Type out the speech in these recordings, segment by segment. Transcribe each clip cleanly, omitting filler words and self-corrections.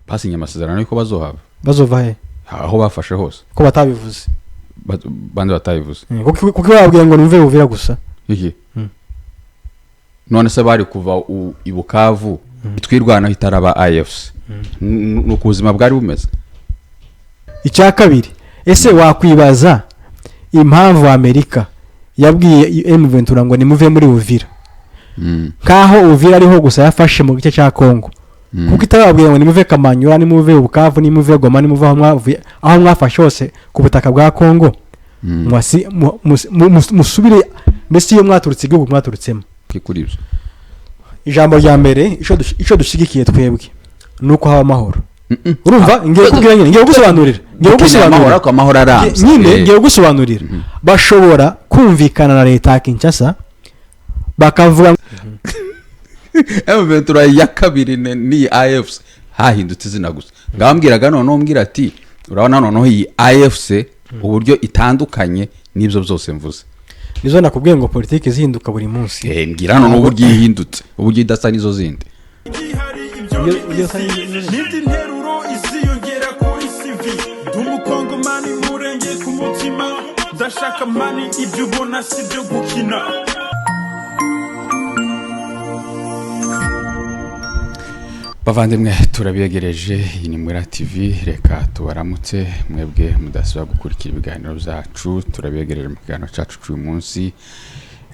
basinye amasezerano yuko bazohava he aho bafashe hose ko batabivuze bandi batabivuze kuko babwiye ngo nimve Uvira gusa iki none se bari kuva i Bukavu twirwana hitaraba AFC nuko ubuzima bwari bumeze. Icya kabiri ese wakwibaza impamvu Amerika yabwiye M23 ngo nimuve muri Uvira kaho Uvira ariho gusa yafashe mu gice cya Kongo kuko itababwiye ngo nimuve Kamanyura nimuve Bukavu nimuve Goma nimuve aho mwafashe hose ku butaka bwa Kongo musubire mbese iyo mwaturutse igihugu mwaturutsemo kikuribyo. Ijambo rya mbere ico dushigikiye twebwe nuko haba amahoro. Urumva ngiye kubwira nyine ngiye gusobanurira ko amahoro aramse nyine ngiye gusobanurira bashobora kumvikana na leta ya Kinshasa bakavuga M23 ya kabiri ni AFC hahindutse izina gusa ngambwiraga none umbwira ati urabona none iyi AFC uburyo itandukanye nibyo byose mvuze nizo nakubwiye ngo politiki zihinduka buri munsi ngira none uburyo ihindutse uburyo idasa nizo zindi n'indi nteruro iziyongera kuri CV ndumukongo mani murenge ku mutima ndashaka mani ibyo ubona si byo gukina. Bavandimwe turabiyegereje iyi ni Mwera TV reka tubaramutse mwebwe mudasubira gukurikira ibiganiro byacu turabiyegereje mu kiganiro cyacu cy'uyu munsi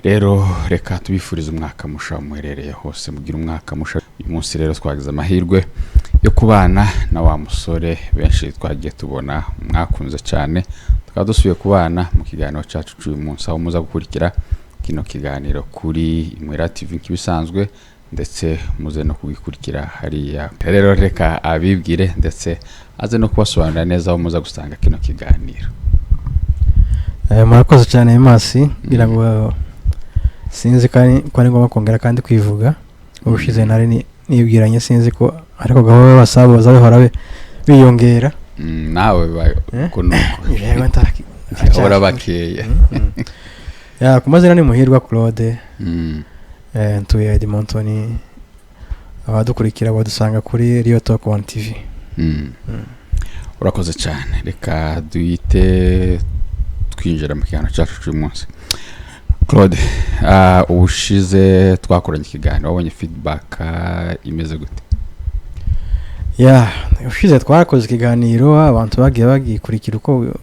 rero reka tubifurize umwaka musha muherereye hose mugira umwaka musha. Uyu munsi rero twagize amahirwe yo kubana na wa musore benshi twagiye tubona mwakunze cyane tukaba dusubiye kubana mu kiganiro cyacu cy'uyu munsi aho muza gukurikira kino kiganiro kuri Mwera TV kibisanzwe ndetse muze no kugikurikira hariya rero reka abibwire ndetse aze no kubasobanurira neza aho muza gusanga kino kiganiro. Murakoze cyane Masi ngira ngo sinzi ko ari ngombwa kongera kandi kwivuga ubushize nari nibwiranye sinzi ko ariko gahoro basabo bazabihora biyongera nawe ko nuko yego ntaki ahora bakeya ya kumazina ni Muhirwa Claude ntuye Edmonton abadukurikira badusanga kuri Rio Talk 1 TV. Urakoze cyane reka duyite twinjira mu kiganiro cyacu cy'uyu munsi. Claude ubushize twakoranye ikiganiro wabonye feedback imeze gute? Ya ubushize twakoze ikiganiro abantu bagiye bagikurikira uko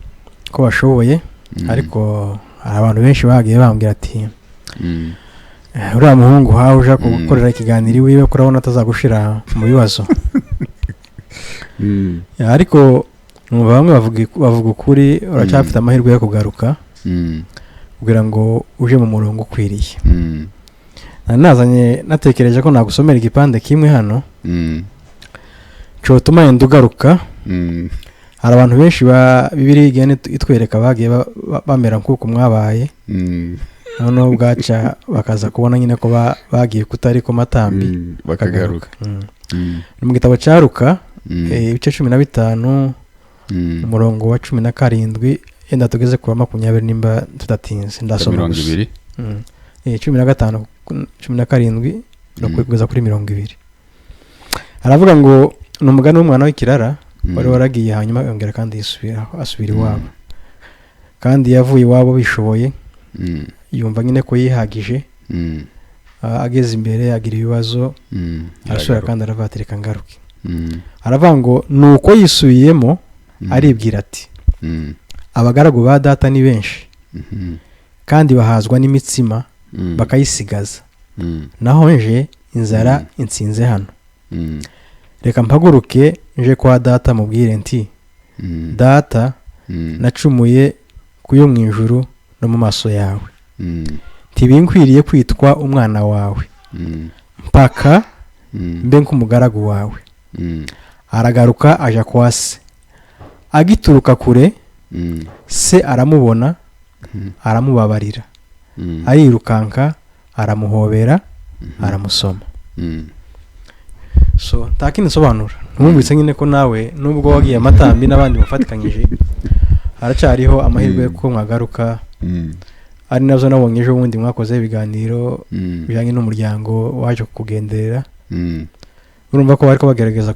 bashoboye ariko abantu benshi bagiye bambwira ati uriya muhungu hawe uja gukorera ikiganiro wiwe kurabona atazagushira mu bibazo. Ariko bamwe bavuga ukuri uracyafite amahirwe yo kugaruka kugira ngo uje mu murongo ukwiriye. Nazanye natekereje ko nagusomera igipande kimwe hano cyo tuma yenda ugaruka. Hari abantu benshi ba Bibiliya igene itwereka bagiye bamera nk'uko mwabaye none ubwaca bakaza kubona nyine ko bagiye kutari ko matambi bakagaruka. Mu gitabo cyaruka ibice 15 umurongo wa 17 yenda tugeze ku 20 nimba tudatinze ndasoma 20 15 17 no kugeza kuri 20. Aravuga ngo numugana w'umwana w'ikirara wari waragiye hanyuma yongera kandi asubira iwabo kandi yavuye iwabo bishoboye yumva nyine ko yihagije ageze imbere agira ibibazo arasubira kandi aravatereka ngaruke. Aravuga ngo nuko yisubiyemo aribwira ati abagaragu ba data ni benshi kandi bahazwa n'imitsima bakayisigaza naho nje inzara insinze hano reka mpaguruke nje kwa data mubwire nti data nacumuye kuyo mu ijuru no mu maso yawe ntibinkwiriye kwitwa umwana wawe mpaka mbe nk'umugaragu wawe. Aragaruka aja kwa se agituruka kure se aramubona aramubabarira arirukanka aramuhobera aramusoma. So takini sobanura numvise nyine ko nawe nubwo wagiye amatambi n'abandi mufatikanyije haracyariho amahirwe ko mwagaruka. Ari nazo nabonye ejo bundi mwakoze ibiganiro bijyanye n'umuryango waje kugenderera urumva ko bari ko bagerageza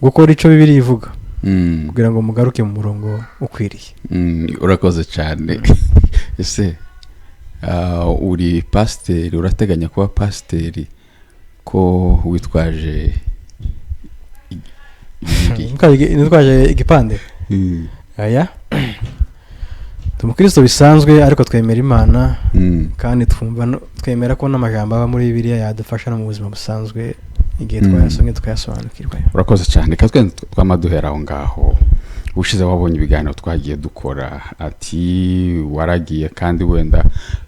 gukora icyo bibiri ivuga kugira ngo mugaruke mu murongo ukwiriye. Urakoze cyane. Ese uri pasiteri, urateganya kuba pasiteri ko witwaje igipande? Aya umukristo bisanzwe ariko twemera Imana kandi twemera ko n'amajambo aba muri Bibiliya yadufasha no mu buzima busanzwe igihe twayasomye tukayasobanukirwa. Urakoze cyane. Katwe twamaduhera aho ngaho. Ushize wabonye ibiganiro twagiye dukora ati waragiye kandi wenda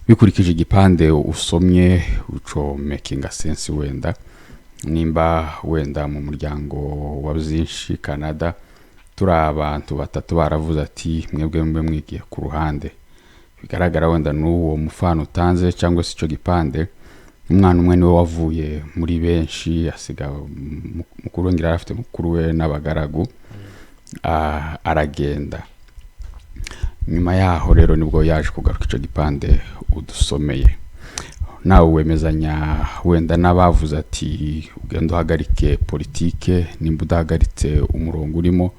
bikurikije igipande usomye uco making sense wenda nimba wenda mu muryango wa byinshi Canada turi abantu batatu baravuze ati mwebwe mwigiye ku ruhande. Bigaragara wenda n'uwo mufano utanze cyangwa se ico gipande umwana umwe niwe wavuye muri benshi asiga mukuru ngira afite mukuru we n'abagaragu aragenda. Nyuma yaho rero nibwo yaje kugaruka ico gipande udusomeye. Nawe wemezanya wenda n'abavuze ati ugenda uhagarike politike nimba udahagaritse umurongo urimo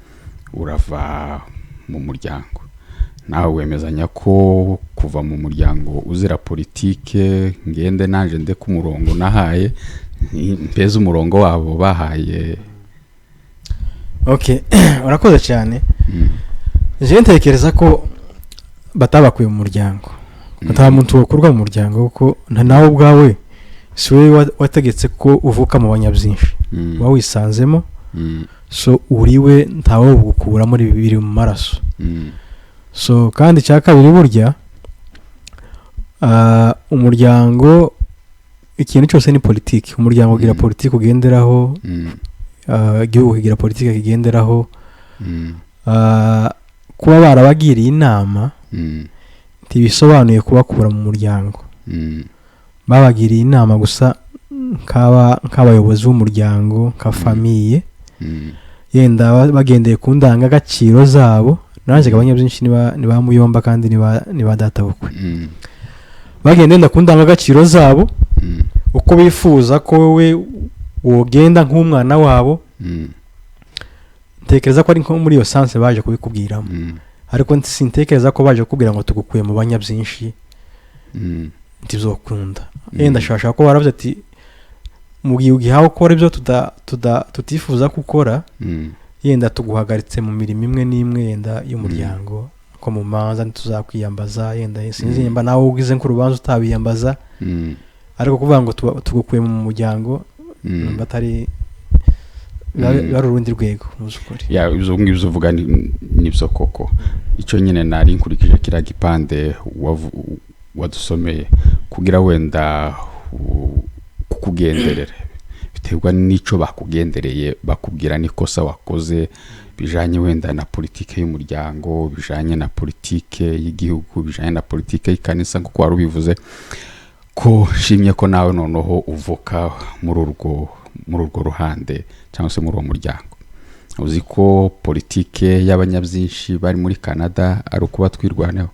urava mu muryango. Nawe wemezanya ko kuva mu muryango uzira politike ngende nanje nde ku murongo nahaye mpeze umurongo wabo bahaye. Okay, urakoze cyane. Je ntekereza ko batabakuye mu muryango. Muntu ukurwa mu muryango kuko nawe ubwawe siwe wategetse ko uvuka mu banyabyinshi. Wa wisanzemo. So uriwe ntawo gukura muri bibiri mu maraso. So kandi cyakabiri burya umuryango ikintu cyose ni politiki. Umuryango ugira politiki ugenderaho, igihugu kigira politiki kigenderaho. Kuba barabagiriye inama ntibisobanuye kubakura mu muryango. Babagiriye inama gusa nk'abayobozi b'umuryango nka famiye yenda bagendeye ku ndangagaciro zabo. Nanjye abanyabyinshi ni ba Muyomba kandi ni ba data bukwe. Bagendenda ku ndangagaciro zabo uko bifuza ko we wogenda nk'umwana wabo. Ntekereza ko ari nko muri iyo sanse baje kubikubwiramo. Ariko sintekereza ko baje kubwira ngo tugukuye mu banyabyinshi ntibizokunda. Yenda shasha ko baravuze ati mu gihe ugihawe ukora ibyo tutifuza gukora yenda tuguhagaritse mu mirimo imwe n'imwe yenda y'umuryango ko mu manza ntituzakwiyambaza yenda sinzi nimba nawe ugize nk'urubanza utabiyambaza. Ariko kuvuga ngo tugukuye mu muryango batari bari urundi rwego muzukuri. Ya ibyo ngibyo uvuga nibyo koko. Icyo nyine nari nkurikije kira gipande wadusomeye kugira wenda kukugenderera biterwa n'ico bakugendereye bakubwira nikosa wakoze bijanye wenda na politike y'umuryango, bijanye na politike y'igihugu, bijanye na politike y'ikanisa nko wari ubivuze ko shimye ko nawe noneho uvuka muri urwo ruhande cyangwa se muri uwo muryango. Uzi ko politike y'abanyabyinshi bari muri Canada ari ukuba twirwaneho.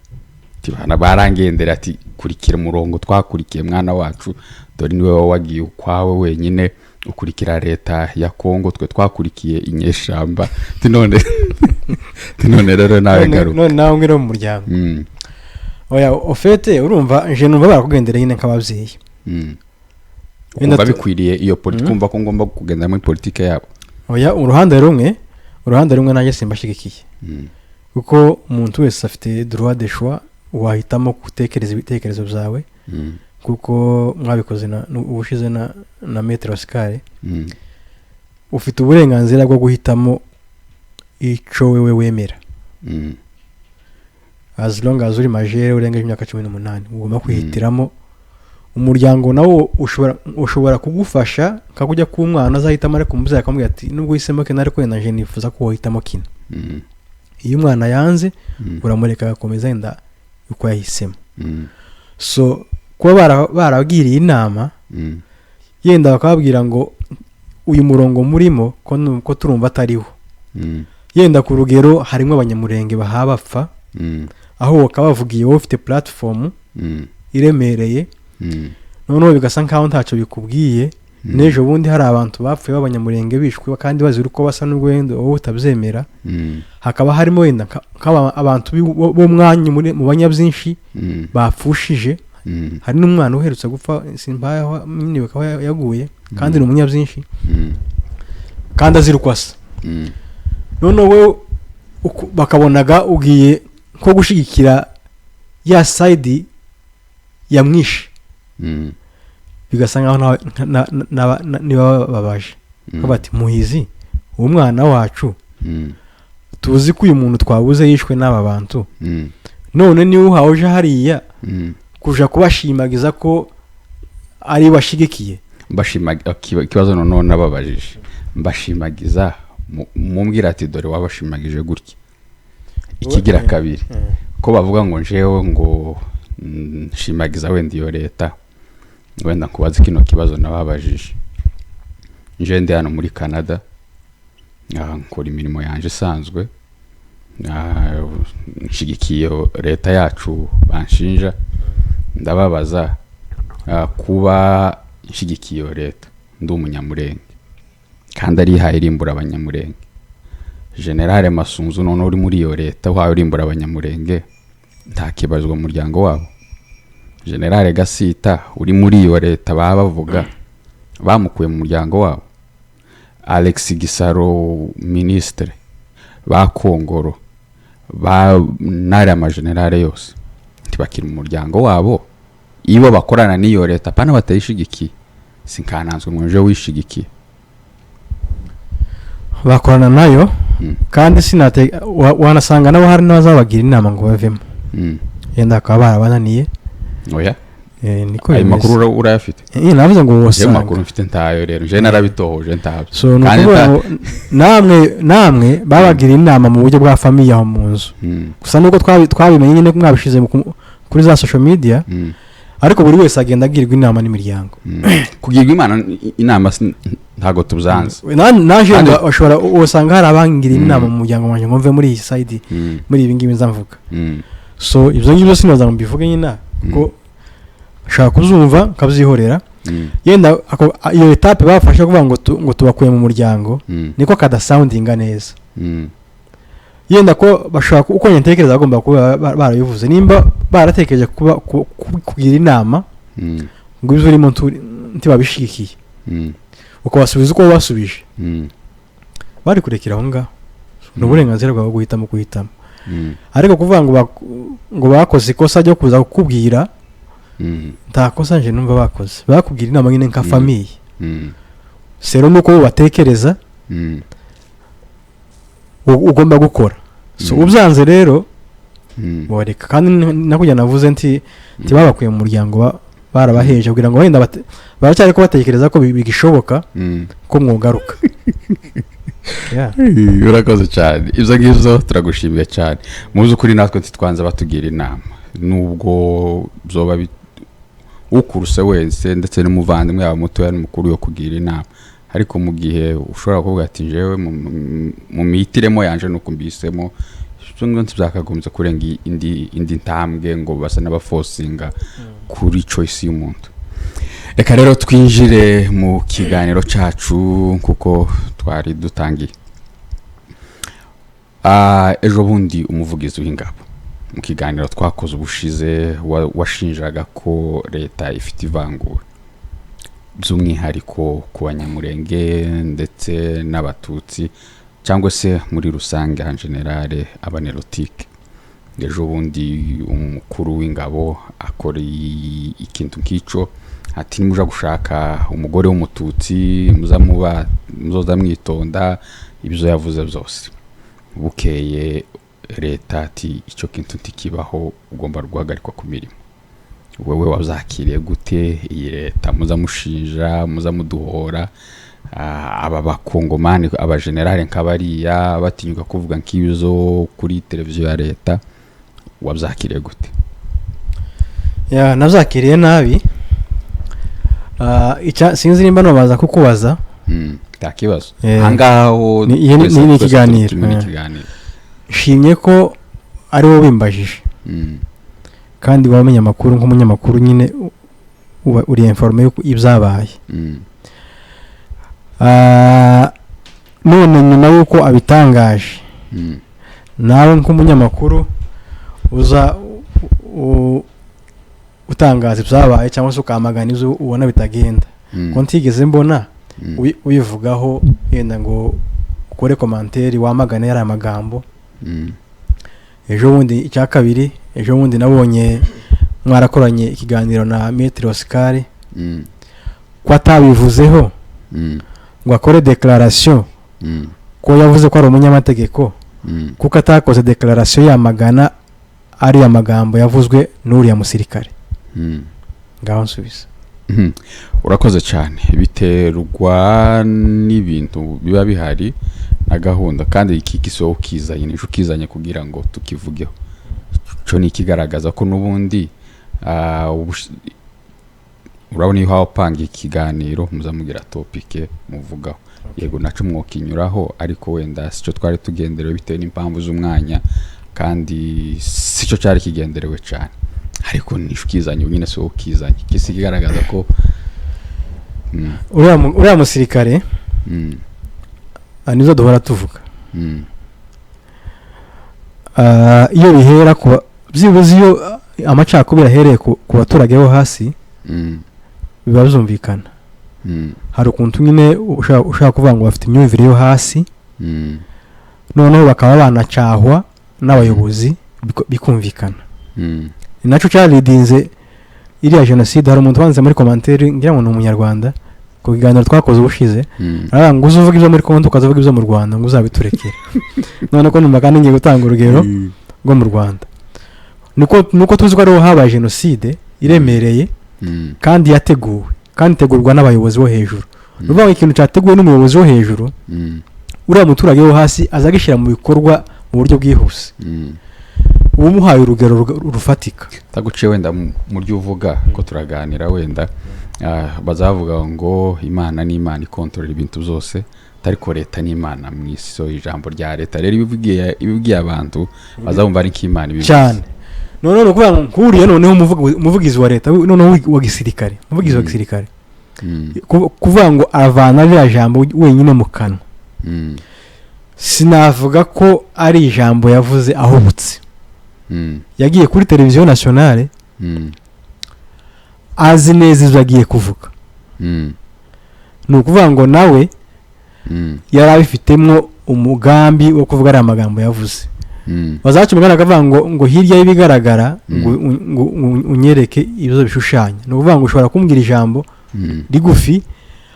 Tibana barangendera ati kurikira umurongo twakurikiye mwana wacu dore niwe wagiye ukwawe wenyine ukurikira leta ya Kongo twe twakurikiye inyeshamba tinone rero nawe garuka none nawe ngiro mu muryango. Oya ofete urumva je numva barakugendera nyine nk'abavyeyi. Umva bikwiriye iyo politike kumva ko ngomba kugendera muri politike yabo. Oya uruhande rumwe nanjye simbashigikiye. Kuko umuntu wese afite droit de choix wahitamo gutekereza ibitekerezo byawe. Kuko mwabikoze ubushize na Maître Oscar. Ufite uburenganzira bwo guhitamo ico wewe wemera. As long as uri majere urengeje imyaka 18 ugomba kwihitiramo. Umuryango nawo ushobora kugufasha kakujya ku mwana azahitamo ariko umubyeyi akamubwira ati nubwo uhisemo ke nariko yena je nifuza ko wohitamo kino. Iyo umwana yanze uramureka agakomeza yenda uko yahisemo. So kuba barabwiriye inama yenda bakababwira ngo uyu murongo murimo ko turumva atariho. Yenda ku rugero harimo abanyamurenge bahabapfa aho bakabavugiye wowe ufite platform iremereye. Noneho bigasa nkaho ntacyo bikubwiye n'ejo bundi hari abantu bapfuye b'abanyamurenge bishwe kandi bazira uko basa n'urwendo wowe utabyemera hakaba harimo wenda abantu b'umwanya mu banyabyinshi bapfushije hari n'umwana uherutse gupfa simbayeho nyine bakaba yaguye kandi ni umunyabyinshi kandi azira uko asa none wowe bakabonaga ugiye nko gushigikira ya side yamwishe bigasa nkaho niba babaje bati muhizi uwo mwana wacu tuzi ko uyu muntu twabuze yishwe n'aba bantu none niwe uhaje hariya kuja kubashimagiza ko ari bashigikiye ikibazo none nababajije mbashimagiza mumbwira ati dore wabashimagije gutya ikigira kabiri ko bavuga ngo njewe ngo nshimagiza wenda iyo leta wenda kubaza kino kibazo nababajije nje ndi hano muri Canada nkora imirimo yanje isanzwe nshigikiye leta yacu banshinja ndababaza kuba nshigikiye leta ndi umunyamurenge kandi ari haye irimbura abanyamurenge General Masunzu none uri muri iyo leta uhaye irimbura abanyamurenge nta kibazwa mu muryango wabo General Gasita uri muri iyo leta bavuga bamukuye mu muryango wabo Alex Gisaro ministre ba Kongoro ba nari amagenerale yose tibakira mu muryango wabo ibo bakorana n'iyo leta pana batayishigikiye sinkananzwe ngo nje wishigikiye bakorana nayo kandi sinate wanasanga nabo hari n'abazabagira inama ngo bavemo yenda akaba barabananiye oya niko ayo makuru urayafite navuze ngo wose makuru mfite ntayo rero je narabitohoje ntabyo so namwe babagira inama mu buryo bwa famille aho mu nzu gusa nuko twabimenye nyine mwabishize kuri za social media ariko buri wese agenda agirwa inama n'imiryango kugirwa inama ntago tubyanze naje ashobora usanga hari abangira inama mu muryango wanje ngo mve muri iyi side muri ibi ngibi nzamvuga so ibyo ngibyo sinoza ngo mbivuge nyina kuko shaka kuzumva kabyihorera yenda iyo etape bafashe kuvuga ngo tubakuye mu muryango niko kada soundinga neza yenda ko bashaka uko ntekereza agomba kuba barayivuze nimba baratekereje kugira inama ngo ibyo urimo ntibabishigikiye uko basubiza uko basubije bari kurekera aho ngaho n'uburenganzira bwabo guhitamo ariko kuvuga ngo bakoze ikosa ryo kuza kukubwira nta kosa nje numva bakoze bakubwira inama nyine nka famille sero nuko batekereza ugomba gukora so ubyanze rero boreka kandi nakujya navuze babakuye mu muryango barabaheje kugira ngo wenda baracyari ko batekereza ko bigishoboka ko mwogaruka urakoze cyane ibyo ngibyo turagushimiye cyane muzi ukuri natwe titwanze batugira inama nubwo byoba ukuruse wese ndetse n'umuvandimwe yaba mutoya n'umukuru yo kugira inama ariko mu gihe ushobora kuvuga ati jewe mu mihitiremo yanje nuko mbisemo cyo ngo byakagombye kurenga indi ntambwe ngo basa n'abafosinga kuri choice y'umuntu. Reka rero twinjire mu kiganiro cacu kuko twari dutangiye. Ejo bundi umuvugizi w'ingabo mu kiganiro twakoze ubushize washinjaga ko leta ifite ivangura by'umwihariko ku banyamurenge ndetse n'abatutsi cyangwa se muri rusange en general abanerotike. Ejo bundi umukuru w'ingabo akora ikintu nk'ico ati nimuja gushaka umugore w'umututsi muzoza mwitonda ibyo yavuze byose. Bukeye leta ati icyo kintu ntikibaho ugomba guhagarikwa ku mirimo. Wewe wazakiriye gute iyi leta muzamushinja muzamuduhora aba bakongomani aba generale nk'abariya batinyuka kuvuga nk'ibizo kuri televiziyo ya leta wazakiriye gute? Ya nazakiriye nabi. Sinzi nimba nobaza kukubaza takibazo hangaho ni ikiganiro shimye ko ari wo bimbajije kandi wamenye amakuru nk'umunyamakuru nyine uri informe yuko ibyabaye none nyuma y'uko abitangaje nawe nk'umunyamakuru uza utangaza ibyabaye cyangwa se ukamagana ibyo ubona bitagenda ko ntigeze mbona uyivugaho yenda ngo ukore komanteri wamagane yari amagambo. Ejo bundi icya kabiri, ejo bundi nabonye mwarakoranye ikiganiro na Maître Oscar ko atabivuzeho ngo akore declaration ko yavuze ko ari umunyamategeko kuko atakoze declaration yamagana ari amagambo yavuzwe n'uriya musirikare. Ngaho nsubiza. Urakoze cyane. Biterwa n'ibintu biba bihari na gahunda kandi iki gisoho kizanye n'icyo kizanye kugira ngo tukivugeho. Cyo ni kigaragaza ko nubundi urabona iyo hapanga ikiganiro muzamugira topic muvugaho. Yego naco mwokinyuraho ariko wenda sico twari tugenderewe bitewe n'impamvu z'umwanya kandi sico cyari kigenderewe cyane. Ariko nisho kizanye nyine so kizanye kisi kigaragaza ko uriya musirikare nizo duhora tuvuga. Iyo bihera ku byibuze iyo amacakubira ahereye ku baturage bo hasi biba bizumvikana. Hari ukuntu nyine ushaka kuvuga ngo bafite imyumvire yo hasi noneho bakaba banacahwa n'abayobozi bikumvikana. Ni nacyo cyaridinze iriya jenoside. Hari umuntu wanze muri commentaire ngira ngo ni umunyarwanda ku kiganiro twakoze ubushize aravuga ngo uzuvuga ibyo muri Kongo ukazavuga ibyo mu Rwanda ngo uzabiturekere. None ko numva kandi ngiye gutanga urugero rwo mu Rwanda. Nuko tuzi ko ariho habaye jenoside iremereye kandi yateguwe kandi tegurwa n'abayobozi bo hejuru. Nuvuga ikintu cyateguwe n'umuyobozi wo hejuru uriya muturage wo hasi azagishira mu bikorwa mu buryo bwihuse. Umuhaye urugero rufatika taguciye wenda mu ryo uvuga ko turaganira wenda bazavuga ngo Imana ni Imana ikontorera ibintu zose tariko leta ni Imana mwiso ijambo rya leta rero ibibwiye abantu bazabumva ari k'Imana bibi cyane. None no kuvuga nkuriye noneho umuvugizi wa leta noneho wa gisirikare umuvugizi wa gisirikare kuvuga ngo avana rya jambo wenyine mu kanwa. Sinavuga ko ari ijambo yavuze ahubutse. Yagiye kuri televiziyo nationale azi neza ibyo agiye kuvuga. Ni ukuvuga ngo nawe yari abifitemo umugambi wo kuvuga ari amagambo yavuze. Bazaca umugana akavuga ngo hirya y'ibigaragara ngo unyereke ibizo bishushanya. Ni ukuvuga ngo ushobora kumbwira ijambo rigufi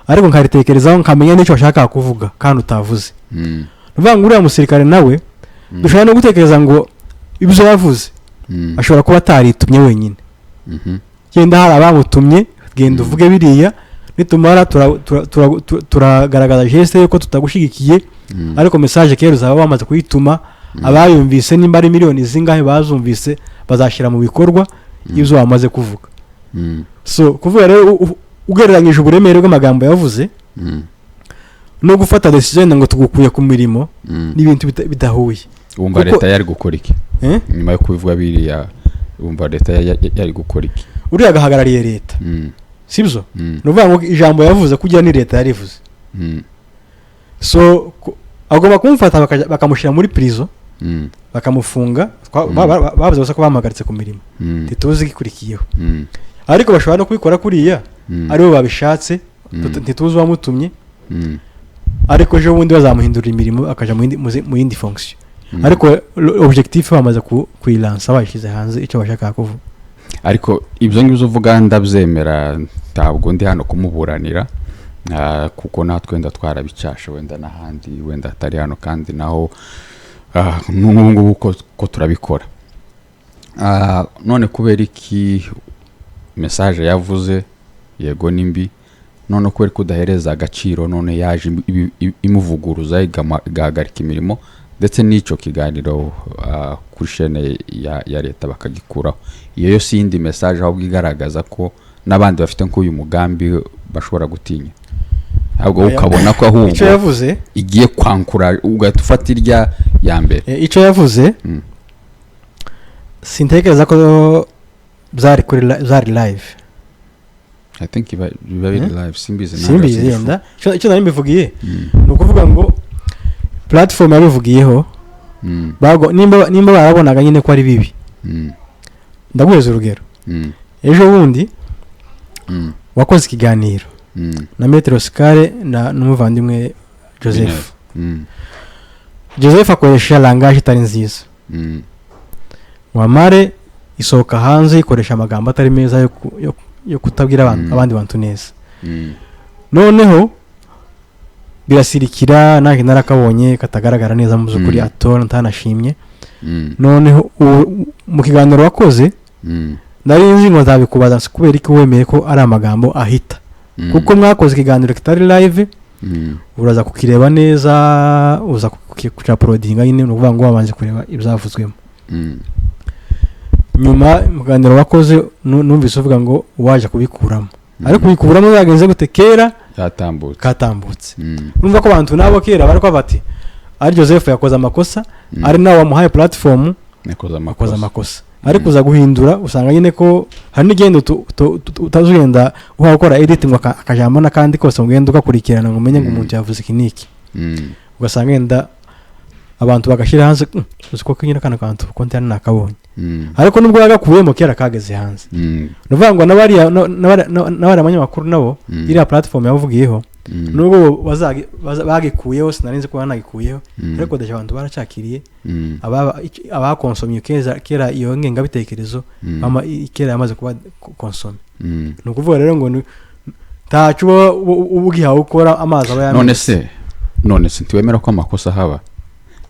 ariko nkaritekerezaho nkamenya n'icyo bashaka kuvuga kandi utavuze. Ni ukuvuga ngo uriya musirikare nawe dushobora no gutekereza ngo ibyo yavuze ashobora kuba ataritumye wenyine. Genda hari abamutumye genda uvuge biriya nitumara turagaragaza geste yuko tutagushigikiye ariko message kero zaba bamaze kuyituma abayumvise nimba ari miliyoni zingahe bazumvise bazashira mu bikorwa ibyo bamaze kuvuga. So kuvuga rero ugereranyije uburemere bw'amagambo yavuze no gufata decision ngo tugukuye ku mirimo n'ibintu bidahuye. Umva leta yari gukora iki nyuma yo kubivuga biriya? Umva leta yari gukora iki? Uriya gahagarariye leta sibyo? Nuvuga ngo ijambo yavuze kugira ni leta yarivuze. So agomba kumufata bakamushira muri prison bakamufunga bavuze ko bamagaritse ku mirimo tituzi ikurikiyeho. Ariko bashobora no kubikora kuriya aribo babishatse ntituzi wamutumye ariko je wundi bazamuhindura imirimo akaja mu yindi fonction. Ariko objectif bamaze kuilansa bashize hanze icyo bashaka kuvuga. Ariko ibyo ngibyo uvuga ndabyemera ntabwo ndi hano kumuburanira kuko natwe wenda twarabicashe wenda n'ahandi wenda atari hano kandi naho n'ubu ko turabikora. None kubera iki message yavuze yego nimbi none kubera ko udahereza agaciro none yaje imuvuguruza igahagarika imirimo ndetse n'icyo kiganiro kuri chaîne ya leta bakagikuraho. Iyo yo sindi message ahubwo igaragaza ko n'abandi bafite nk'uyu mugambi bashobora gutinya. Ahubwo ukabona ko ahubwo icyo yavuze igiye kwankura ugatufata irya ya mbere. Icyo yavuze sintekereza ko zari live. I think biba biri live simbizi yenda icyo nari mbivugiye ni ukuvuga ngo platform yabivugiyeho bago nimba barabonaga nyine ko ari bibi ndaguheza urugero ejo bundi wakoze ikiganiro na Metro Scale na n'umuvandimwe Joseph akoresha langage itari nziza wamare isohoka hanze ikoresha amagambo atari meza yo kutabwira abandi bantu neza noneho birasirikira nake narakabonye katagaragara neza mu byukuri atora ntanashimye noneho mu kiganiro wakoze nari nzi ngo nzabikubaza kubera iki wemeye ko ari amagambo ahita kuko mwakoze ikiganiro kitari live uraza kukireba neza uza kucaploadinga nyine no kuvuga ngo wabanje kureba ibyavuzwemo nyuma muganiro wakoze numvise uvuga ngo waje kubikuramo ariko kubikuramo zagenze gute kera katambutse urumva ko abantu nabo kera bari ko bati ari Joseph yakoze amakosa ari nawe wamuhaye platform yakoze amakosa ariko uza guhindura usanga nyine ko hari n'igendo utazugenda ukora editing akajambo nakandi kose ngenda ukakurikirana ngo umenye ngo umuntu yavuze kiniki ugasanga yenda abantu bagashira hanze uko kinyira kana kantu konti yana nakabonye ariko nubwo yagakuyemo kera kageze hanze nuvuga ngo nabari abanyamakuru nabo iri platform yavugiyeho nubwo bagikuyeho sinarinze ko banagikuyeho ariko daje abantu baracakiriye abakonsomye kera iyo ngenga bitekerezo kera yamaze kuba konsome nukuvuga rero ngo tacuba ubugiha ukora amazi aba none se ntiwemera ko amakosa haba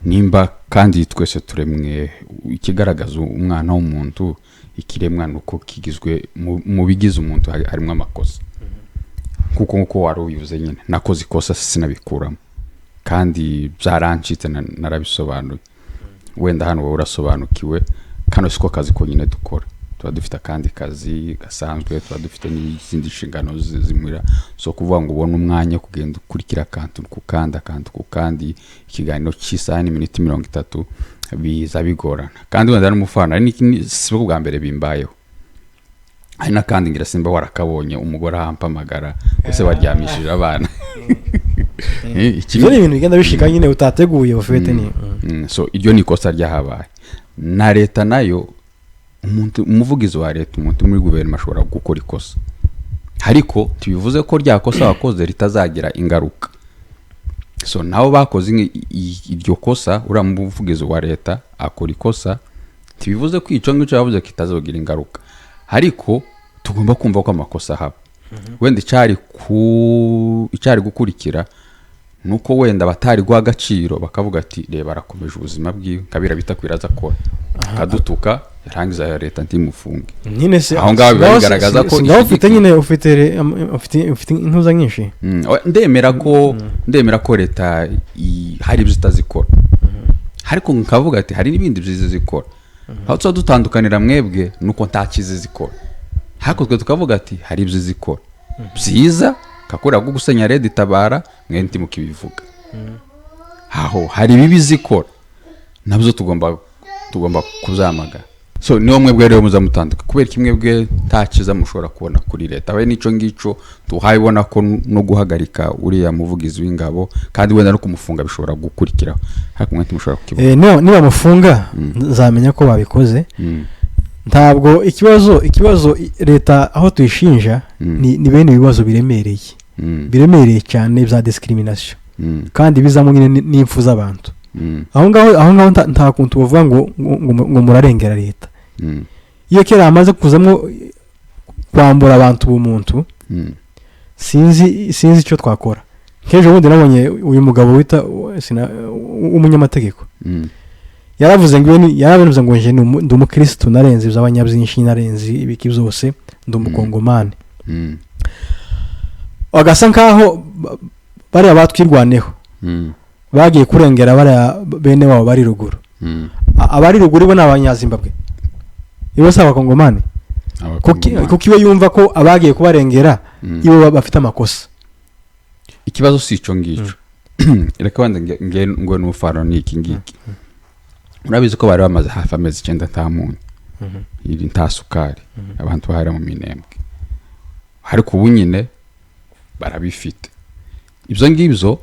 nimba kandi twese turemwe ikigaragaza umwana w'umuntu ikiremwa nuko kigizwe mu bigize umuntu harimo amakosa kuko nkuko wari ubivuze nyine nakoze ikosa sinabikuramo kandi byarancitse narabisobanuye wenda hano wowe urasobanukiwe kano siko kazi ko nyine dukora tuba dufite kandi kazi gasanzwe tuba dufite n'izindi nshingano zimura so kuvuga ngo ubone umwanya kugenda ukurikira akantu kandi ikiganiro cy'isaha n'iminota 30 biza bigorana kandi wenda n'umufana si bwo mbere bimbayeho hari nakandi ngira simba warakabonye umugore ahampamagara ese waryamishije abana ikindi ibintu bigenda bishika nyine utateguye ufite ni so iryo ni kosa ryahabaye na leta nayo umuvugizi wa leta umuntu muri guverinoma ashobora gukora ikosa ariko tubivuze ko ryakosa wakoze ritazagira ingaruka so nabo bakoze iryo kosa uramuvugizi wa leta akora ikosa tubivuze ko ico ngicyo yavuze kitazogira ingaruka ariko tugomba kumva ko amakosa haba wenda icari gukurikira nuko wenda batari gwa agaciro bakavuga ati reba arakomeje ubuzima bwiwe kabira bitakwiraza ko kadutuka yarangiza ya leta ntimufunge nyine se aho ngaho bigaragaza ko ufite nyine ufite intuza nyinshi ndemera ko leta hari ibyo itazikora ariko nkavuga ati hari n'ibindi byiza zikora aho tuba dutandukanira mwebwe nuko ntakize zikora hakozwe tukavuga ati hari ibyo zikora byiza kakora go gusenya Red Tabara mwenti mukibivuga aho hari ibibi zikora nabyo tugomba kuzamaga so niyo mwebwe rero muzamutanduka kubera kimwebwe ntakiza mushobora kubona kuri leta we nico ngico tuhayibona ko no guhagarika uriya muvugizi w'ingabo kandi wenda no kumufunga bishobora gukurikiraho ariko mwenti mushobora kukivuga niba mufunga nzamenya ko babikoze ntabwo ikibazo leta aho tuyishinja ni bene ibibazo biremereye cyane bya discrimination kandi bizamo nyine n'imfu z'abantu aho ngaho nta kuntu bavuga ngo murarengera leta iyo kera amaze kuzamo kwambura abantu ubumuntu sinzi icyo twakora nk'ejo bundi nabonye uyu mugabo wita umunyamategeko yaravuze ngo nje ndi umukristo narenze by'abanyabyinshi narenze ibiki byose ndi umukongomani agasa nkaho bari abatwirwaneho bagiye kurengera bari bene wabo bari ruguru abari ruguru bo n'abanyazimbabwe ibo saba kongomani kuko iwe yumva ko abagiye kubarengera ibo bafite amakosa ikibazo si ico ngico reka wanda ngo n'ufaro niki ngiki urabizi ko bari bamaze hafi amezi 9 nta munyu iri nta sukari abantu bahara mu minembwe ariko ubu nyine barabifite. Ibyo ngibyo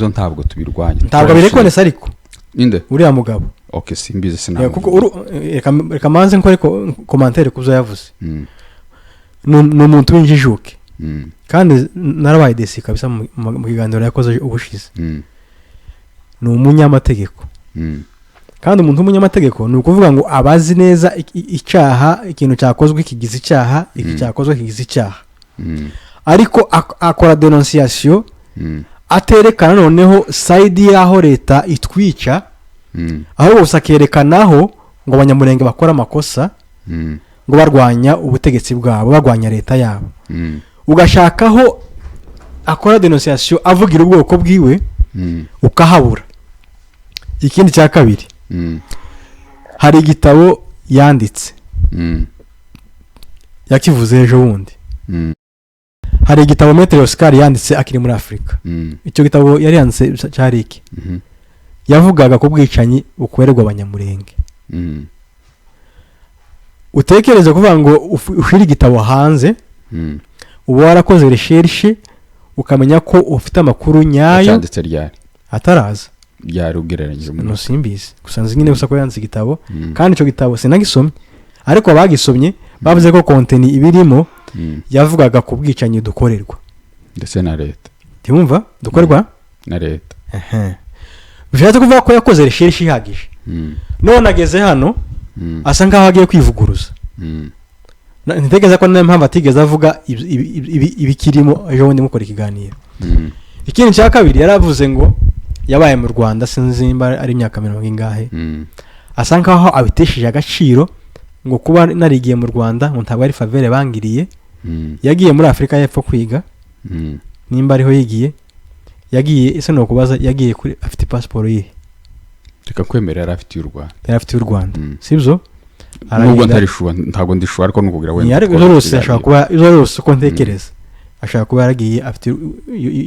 ntabwo tubirwanya, ntabwo birekonesa ariko inde uriya mugabo. Okay, simbize kuko reka manze nkore commentaire kuzo yavuze. Ni umuntu w'injijuke kandi narabaye desi kabisa mu kiganiro yakoze ubushize. Ni umunyamategeko kandi umuntu w'umunyamategeko ni ukuvuga ngo abazi neza icyaha, ikintu cyakozwe kigize icyaha, iki cyakozwe kigize icyaha, ariko akora dénonciation aterekana noneho side y'aho leta itwica, aho gusa akerekanaho ngo abanyamurenge bakora amakosa, ngo barwanya ubutegetsi bwabo, barwanya leta yabo. Ugashakaho akora dénonciation avugira ubwoko bwiwe, ukahabura. Ikindi cya kabiri, hari igitabo yanditse yakivuze ejo bundi. Hari igitabo Maître Oscar yanditse akiri muri Afrika. Icyo gitabo yari yanditse cyari iki? Yavugaga ko bwicanyi bukorerwa abanyamurenge. Utekereza kuvuga ngo ushira igitabo hanze, uba warakoze recherche ukamenya ko ufite amakuru nyayo. Cyanditse ryari? Ataraza. Ryari ugereranyije mu no simbizi. Gusa nzi nyine gusa ko yanditse igitabo, kandi icyo gitabo sinagisomye. Ariko abagisomye bavuze ko content ibirimo yavugaga ku bwicanyi dukorerwa ndetse na leta. Timumva dukorerwa na leta. Bishatse kuvuga ko yakoze recherche ihagije. None ageze hano asa nkaho agiye kwivuguruza. Ntekereza ko nta mpamvu atigeze avuga ibikirimo ejo bundi mukora ikiganiro. Ikindi cya kabiri yaravuze ngo yabaye mu Rwanda sinzi imba ari imyaka 40 ingahe. Asa nkaho abitesheje agaciro ngo kuba narigiye mu Rwanda ngo ntabwo ari favere bangiriye. Yagiye muri Afrika y'Epfo kwiga. Nimba ariho yagiye ese no kubaza yagiye kuri afite passport ye. Reka kwemera yarafite y'u Rwanda. Sibyo? Nubwo ntarishuwa ntabwo ndishuwa ariko nukugira wenda. Yari rwose ashaka kuba rwose uko ntekereza. Ashaka kuba yaragiye afite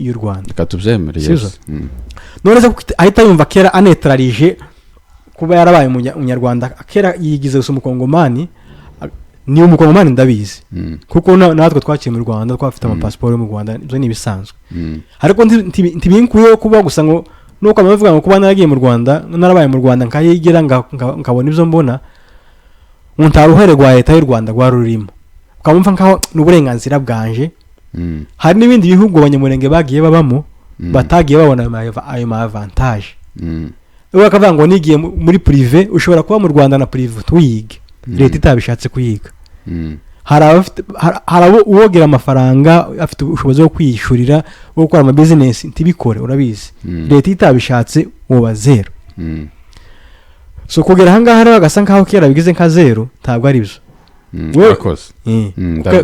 y'u Rwanda. Reka tubyemere. Yes. None se ahita yumva kera anetralije kuba yarabaye umunyarwanda, kera yigize gusa umukongomani. Ni umukongomani ndabizi kuko natwe twaciye mu Rwanda twafite ama passport yo mu Rwanda, ibyo ni bisanzwe. Ariko ntibinkuyeho kuba gusa ngo nuko amavuga ngo kuba naragiye mu Rwanda, narabaye mu Rwanda nkayigira nkabona ibyo mbona, ntaruhere rwa leta y'u Rwanda rwarurimo, ukamumva nkaho n'uburenganzira bwanje. Hari n'ibindi bihugu abanyamurenge bagiye babamo batagiye babona ayo ma avantage. Bakavuga ngo nigiye muri privé, ushobora kuba mu Rwanda na privé tuyige leta itabishatse kuyiga. Hari uwogera amafaranga afite ubushobozi bwo kwiyishurira bwo gukora ama business ntibikore, urabizi. Leta itabishatse woba zero. So kugera hangaha rero agasa nkaho kera bigize nka zero, ntabwo ari byo. Wakoze.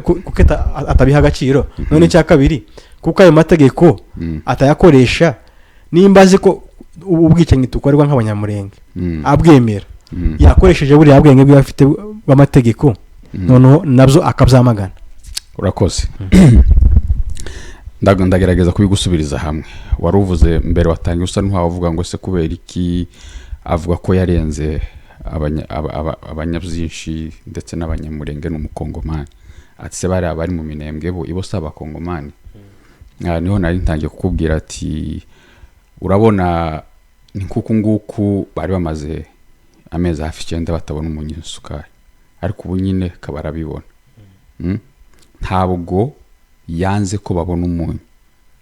Kuko atabiha agaciro. None cya kabiri kuko ayo mategeko atayakoresha, nimba azi ko ubwicanyi tukorerwa nk'abanyamurenge abwemera, yakoresheje buri abwenge bwe afite bw'amategeko, noneho nabyo akabyamagana. Urakoze. Ndagerageza kubigusubiriza hamwe. Wari uvuze mbere watangiye usa n'uwavuga ngo se kubera iki avuga ko yarenze abanyabyinshi ndetse n'abanyamurenge n'umukongomani. Ati se bari abari mu minembwe bo ibo saba kongomani. Niho nari ntangiye kukubwira ati urabona ni kuko nguku bari bamaze amezi hafi 9 batabona umunyisukari, ariko ubu nyine kabarabibona. Ntabwo yanze ko babona umunyu,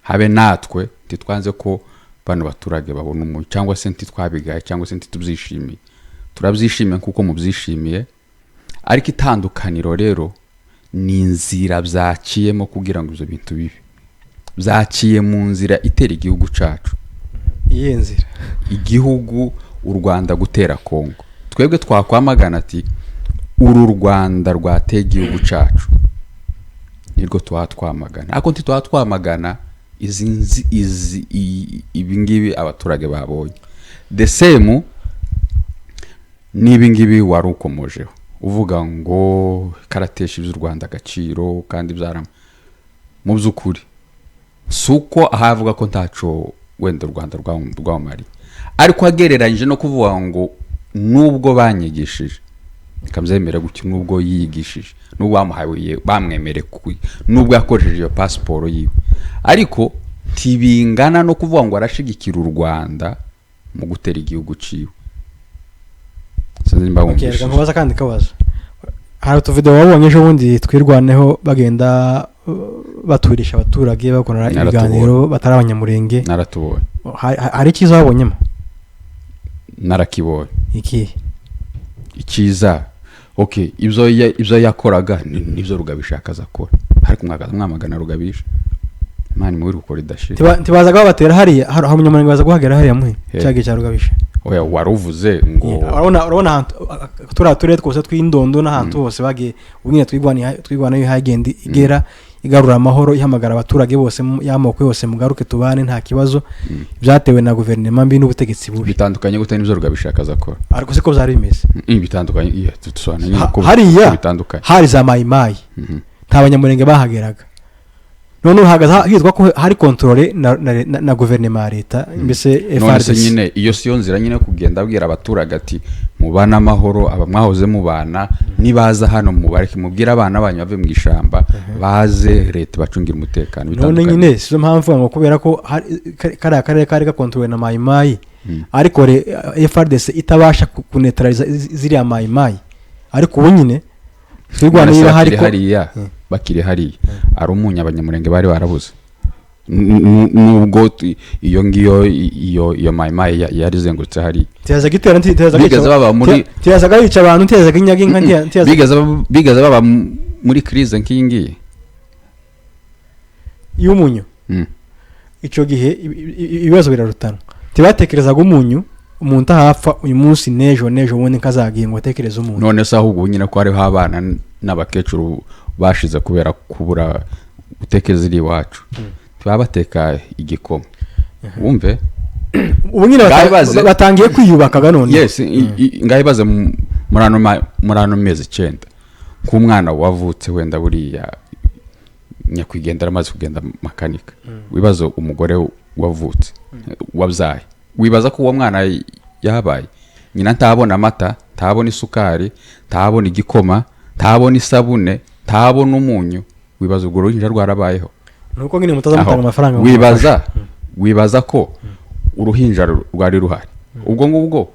habe natwe titwanze ko bano baturage babona umunyu, cyangwa se ntitwabigaye cyangwa se ntitubyishimiye. Turabyishimiye kuko mubyishimiye, ariko itandukaniro rero ni inzira byaciyemo kugira ngo ibyo bintu bibe. Byaciye mu nzira itera igihugu cyacu. Iye nzira igihugu u Rwanda gutera Kongo. Twebwe twakwamagana ati uru Rwanda rwateye igihugu cyacu, nirwo twatwamagana. Ariko ntitwatwamagana izi ibingibi abaturage babonye. The same n'ibingibi wari ukomojeho uvuga ngo karatesha iby'u Rwanda agaciro kandi byarama. Mu by'ukuri suko ahavuga ko ntaco wenda u Rwanda rwamari, ariko agereranyije no kuvuga ngo nubwo banyigishije kamzemere gutyo nubwo yigishije nubwo bamuhaye bamwemere nubwo yakoresheje iyo passport yiwe ariko tibingana no kuvuga ngo arashigikira u Rwanda mu gutera igihugu ciwe. Sinzi mbawumvisha nkubaza kandi kabaza hari utuvideo wabonye ejo bundi twirwaneho bagenda baturisha abaturage bakora ibiganiro batari abanyamurenge. Naratubonye. Hari ikiza wabonyemo? Narakibonye. Iki ikiza okay ibyo yakoraga nivyo Rugabisha akora ariko mwamagana Rugabisha mani muri gukora idashira tibazaga batera hariya hari umunyamurenge baza guhagera hariya muhe cyage cya Rugabisha. Oya waruvuze ngo urabona turere twose tw'indondo n'ahantu hose bagiye ubwine twigwana y'ihagenda igera igarura amahoro ihamagara abaturage bose y'amoko yose mugaruke tubane nta kibazo byatewe na guverinoma mbi n'ubutegetsi bubi bitandukanye gute n'ivyo Rugabisha akazakora ariko siko byari bimeze bitandukanye tutswana nyine ko bitandukanye hari za mayimayi nta banyamurenge bahageraga none uhagaza hitwa ko hari controle na guverinoma ya leta mbese FRDC nyine iyo siyo nzira nyine kugenda abwira abaturage ati mubana amahoro abamwahoze mubana nibaza hano mubareke mubwira abana banyu bave mu gishamba baze leta bacungira umutekano bitandukanye. None nyine sizo mpamvu ngo kubera ko kari ka controle na mayimayi ariko FRDC itabasha kuneutraliza ziriya mayimayi ariko ubu nyine twirwana niba hari ko bakiri hariya ari umunya abanyamurenge bari barabuze nubwo iyo ngiyo iyo mayimayi yarizengurutse hari tiyazaga itera tiyazaga yica abantu tiyazaga inyaga inka bigaza baba muri crise nk'ingiye y'umunyu ico gihe ibibazo birarutana tibatekerezaga umuntu ahapfa uyu munsi nejo wone kazagiye ngo atekereze umuntu none se ahubwo nyine ko ari abana n'abakecuru bashize kubera kubura gutekereza iri wacu twabateka igikoma wumve ubu nyine batangiye kwiyubaka none yes ngayibaze murano mezi 9 k'umwana wavutse wenda buriya nyakwigendera amaze kugenda makanika wibazo umugore wavutse wabyaye wibaza ko uwo mwana yabaye nyina ntabona amata ntabona isukari ntabona igikoma ntabona isabune ntabona umunyu wibaza ubwo ruhinja rwarabayeho nuko nyine mutazamutanga amafaranga wibaza ko uruhinja rwari ruhari ubwo ngubwo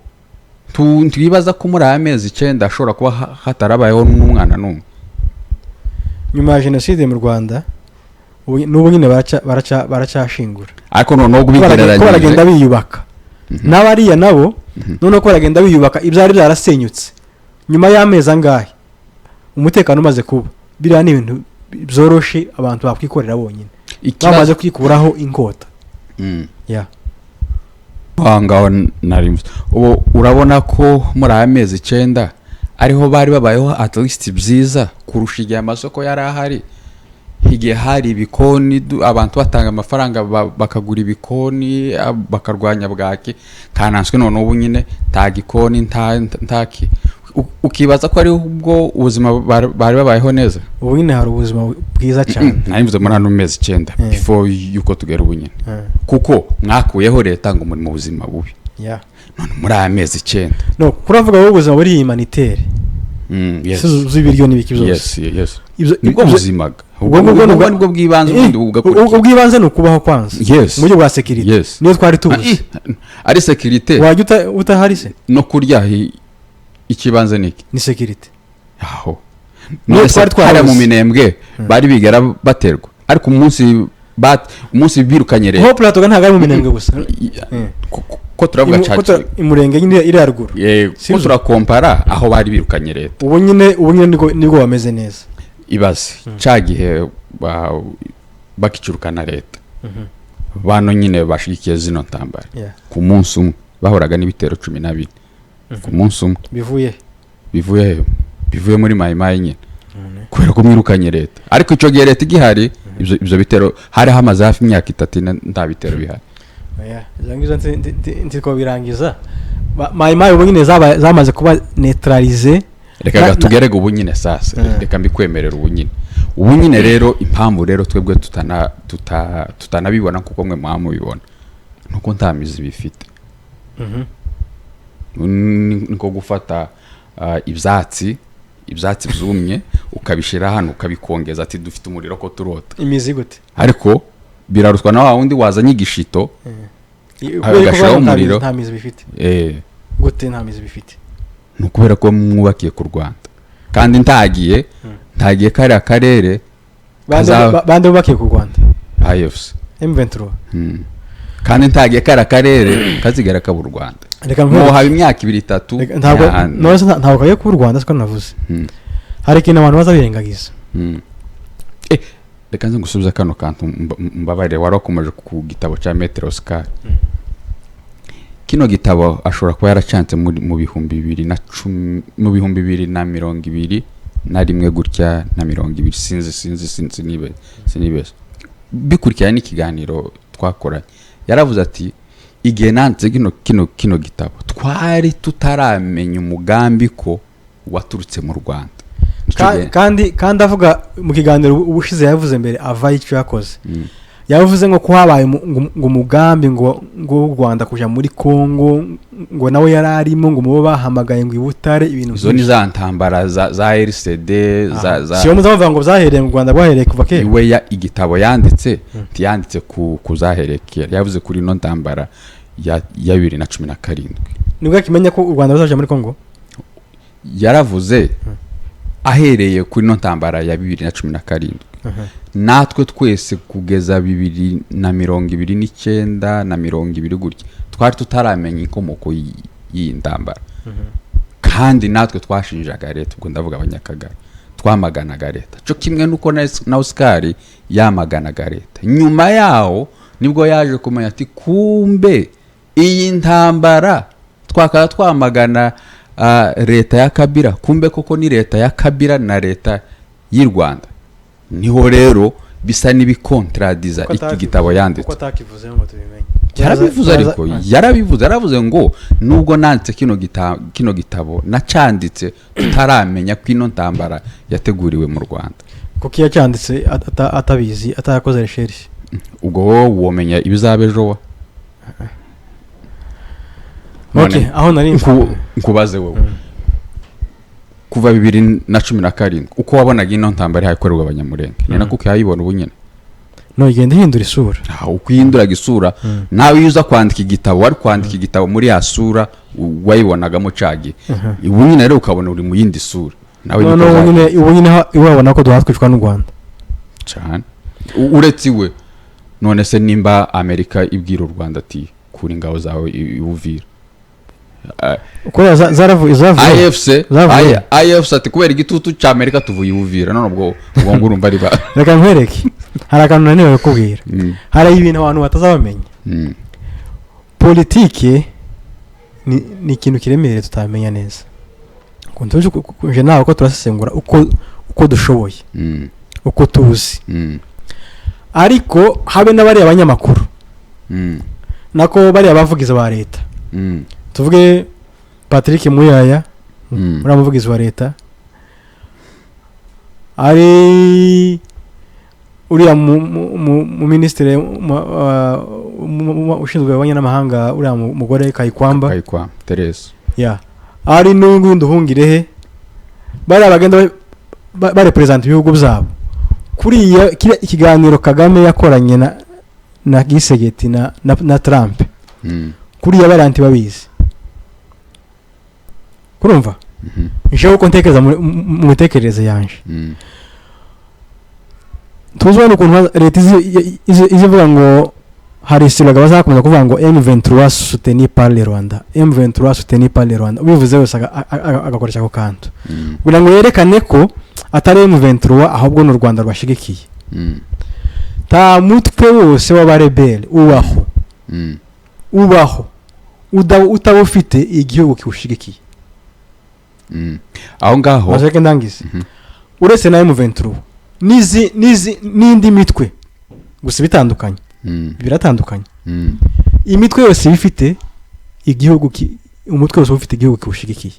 twibaza ko muri amezi 9 ashobora kuba hatarabayeho n'umwana n'umwe nyuma ya jenoside mu Rwanda n'ubu nyine baracashingura ariko noneho gubigereranya ko baragenda biyubaka n'abariya nabo noneho ko baragenda biyubaka ibyari byarasenyutse nyuma y'amezi angahe umutekano umaze kuba biriya ni ibintu byoroshe abantu bakwikorera bonyine bamaze kwikuraho inkota ngaho narimwe ubu urabona ko muri amezi 9 ariho bari babayeho at least byiza kurusha igihe amasoko yari ahari igihe hari ibikoni abantu batanga amafaranga bakagura ibikoni bakarwanya bwaki kananswe none ubu nyine nta gikoni ntaki ukibaza ko ari ubwo ubuzima bari babayeho neza ubu nyine hari ubuzima bwiza cyane narimvuze muri ano mezi 9 before yuko tugera ubu nyine kuko mwakuyeho leta ngo muri mu buzima bubi none muri amezi 9 no kuravuga ngo ubuzima buri humanitaire z'ibiryo n'ibiki byose yes nibwo buzima ubwo nibwo bwibanze ubwibanze no kubaho kwanza mu buryo bwa security niyo twari tubuze ari security wajya utahari se no kurya ikibanze niki ni security aho no twari mu minembwe bari bigera baterwa ariko umunsi birukanye rero ho plato ntaga mu minembwe gusa ko turavuga cyane imurenge nyine iri haruguru ko turakompara aho bari birukanye leta ubu nyine nibwo bameze neza ibaze cyagihe bakicurukana leta bano nyine bashikiye zino ntambara ku munsi umwe bahoraga n'ibitero 12 ku munsi umwe bivuye muri mayimayi nyine kubera ko mwirukanye leta ariko icyo gihe leta igihari ibyo bitero hari hamaze hafi imyaka 3 nta bitero bihari zangiza ntiko birangiza mayimayi ubu nyine zamaze kuba neutralize reka tugerege ubu nyine sasa reka mbikwemerera ubu nyine rero impamvu rero twebwe tutanabibona kuko mwe mwamubibona nuko nta mizi bifite niko gufata ibyatsi byumye ukabishira hano ukabikongeza ati dufite umuriro ko turota imizi gute ariko biraruswa na wundi wazanye igishito agashiraho umuriro nta mizi bifite gute nta mizi bifite nukubera ko mwubakiye ku Rwanda kandi ntagiye kare akarere bande bubakiye ku Rwanda AFC M23 kandi ntagiye kare akarere kazigera ka b'u Rwanda reka ngo haba imyaka 2-3 ntabwo kagiye ku Rwanda siko navuze hari ikintu abantu bazabirengagiza reka nze ngusubiza kano kantu mbabare warakomeje ku gitabo cya Maître Oscar kino gitabo ashobora kuba yaracantse mu bihumbi 2010 mu bihumbi 2020 na rimwe gutya na 2020 sinzi nibe bikurikirana n'ikiganiro twakoranye yaravuze ati igihe nanze kino gitabo twari tutaramenya umugambi ko waturutse mu Rwanda kandi avuga mu kiganiro ubushize yavuze mbere ava icyo yakoze yavuze ngo habaye ngo umugambi ngo u Rwanda kuja muri Kongo ngo nawe yararimo ngo mubo bahamagaye ngo ibutare ibintu zo ni za ntambara za RCD za siyo muzavuga ngo zahereye mu Rwanda rwahereye kuva kera iwe ya igitabo yanditse yanditse ku zahereye yavuze kuri no ntambara ya 2017 nibwo kimenya ko u Rwanda ruzaje muri Kongo yaravuze ahereye kuri no ntambara ya 2017 natwe twese kugeza 2029 na 2020 gutya twari tutaramenya inkomoko y'indambara kandi natwe twashinjaga leta ubwo ndavuga abanyakagara twamaganaga leta cyo kimwe nuko na Oscar yamaganaga leta nyuma yaho nibwo yaje kumenya ati kumbe iyi ntambara twakara twamagana leta ya Kabila kumbe koko ni leta ya Kabila na leta y'u Rwanda niho rero bisa nibikontradiza iki gitabo yanditse uko atakivuze ngo tubimenye yarabivuze ariko yaravuze ngo nubwo nanditse kino gitabo nacanditse tutaramenya ko ino ntambara yateguriwe mu Rwanda kuko yacyanditse atabizi atayakoze recherche ubwo womenya ibizabejo wa okay aho nari nkubaze wowe kuva 2017 uko wabonaga ino ntambara hakorerwa abanyamurenge ni nako kayibona ubunyene no igenda hindura isura ukwihinduraga isura nawe yuza kwandika igitabo wari kwandika igitabo muri ya sura wayibonagamo cagi ubunyene rero ukabona uri mu yindi sura nawe ubunyene iwabona ko duhatwicwa n'u Rwanda cyane uretse iwe none se nimba Amerika ibwira u Rwanda ati kuri ingabo zawe iwuvira uko zaravuye AFC ati kubera igitutu cya Amerika tuvuye iwuvira none ubwo urumva ari ba reka nkwereke hari akantu naniwe kubwira hari ibintu abantu batazabamenya politike ni ikintu kiremereye tutamenya neza kuntuje kuje nawe ko turasesengura uko dushoboye uko tuzi ariko habe n'abari abanyamakuru nako bari abavugiza ba leta tuvuge Patrick Muyaya uramuvugizi wa leta ari uriya mu ministre ushinzwe abanyamahanga uriya mugore Kayikwamba Teresa ari n'undi uhungirehe bari abagenda barepresent ibihugu byabo kuriya ikiganiro Kagame yakoranye na Gisegeti na Trump kuriya baranti babizi kurumva nje uko ntekereza mu mitekerereze yanje tuzwa n'ukuntu leta izivuga ngo hari isilaga bazakomeza kuvuga ngo M23 soutenu par le Rwanda M23 soutenu par le Rwanda ubivuze wese agakoresha ko kantu kugira ngo yerekane ko atari M23 ahubwo n'u Rwanda rwashigikiye ta mutwe wose w'abarebele ubaho utabufite igihugu kiwushigikiye aho ngaho bazeke ndangize uretse na M23 n'indi mitwe gusa bitandukanye biratandukanye imitwe yose bifite igihugu umutwe wose ufite igihugu kiwushigikiye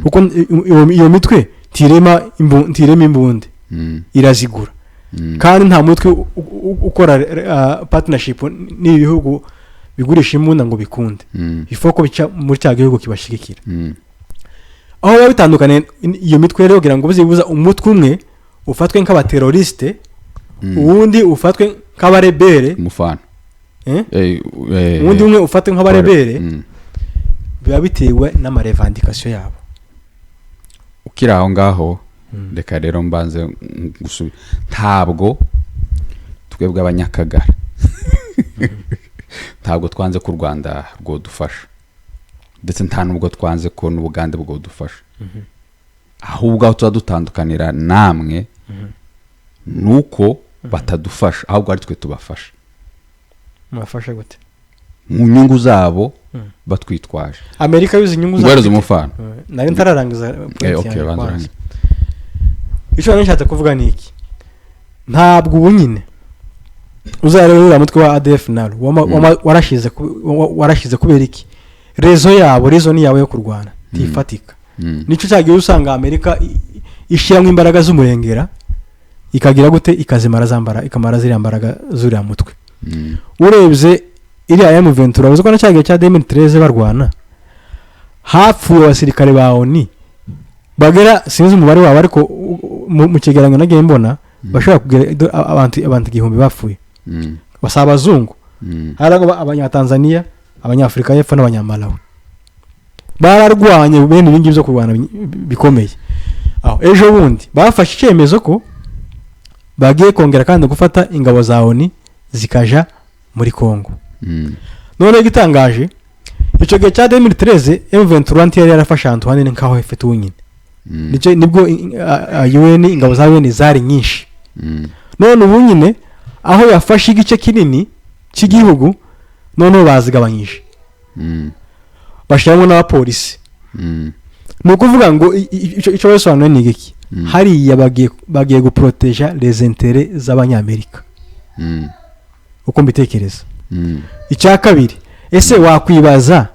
kuko iyo mitwe tirema imbunde irazigura kandi nta mutwe ukora partnership n'ibihugu bigurisha imbunda ngo bikunde ifoko bica muri cya gihugu kibashigikira aho biba bitandukanye iyo mitwe rero kugira ngo bizibuza umutwe umwe ufatwe nk'abateroriste uwundi ufatwe nk'abarebere umufana uwundi umwe ufatwe nk'abarebere biba bitewe n'amarevandikasiyo yabo. ukiri aho ngaho reka rero mbanze gusubira ntabwo twebwe abanyakagara ntabwo twanze ko u Rwanda rwodufasha ndetse nta nubwo twanze ko n'Ubugande bwodufasha ahubwo aho tuba dutandukanira namwe nuko batadufasha ahubwo ari twe tubafasha. Mubafasha gute? mu nyungu zabo batwitwaje. Amerika yuzi inyungu zabo ngwereza umufana nari ntararangiza okay banzuranye icyo nishatse kuvuga ni iki ntabwo ubu nyine uzareba mutwe wa ADF nalo warashize kubera iki rezo yabo rezo ni yawe yo kurwana tifatika nico cyagiye usanga Amerika ishiyamwe imbaraga z'umurengera ikagira gute ikazimara zambara ikamara ziri imbaraga zuri mutwe urebye iriya M23 uziko na cyagiye cya 2013 barwana hapfuye abasirikare ba ONU bagera sinzi umubare wabo ariko mu kigeranyo nagiye mbona bashaka kugera abantu igihumbi bapfuye basaba abazungu harago abanyatanzania abanyafrika y'epfo n'abanyamalawi bararwanye bene ibingi byo kurwana bikomeye. Aho ejo bundi bafashe icyemezo ko bagiye kongera kandi gufata ingabo za ONU zikaja muri Kongo. None gitangaje icyo gihe cya 2013 M23 yari yarafashe ahantu hanini nkaho ifite unyine nico nibwo UN ingabo za UN zari nyinshi. None ubu nyine aho yafashe igice kinini cy'igihugu none bazigabanyije bashiramo n'abapolisi nuko uvuga ngo icyo basobanura ni iki hari bagiye guproteja les intérêts z'abanyamerika uko mbitekereza. Icya kabiri ese wakwibaza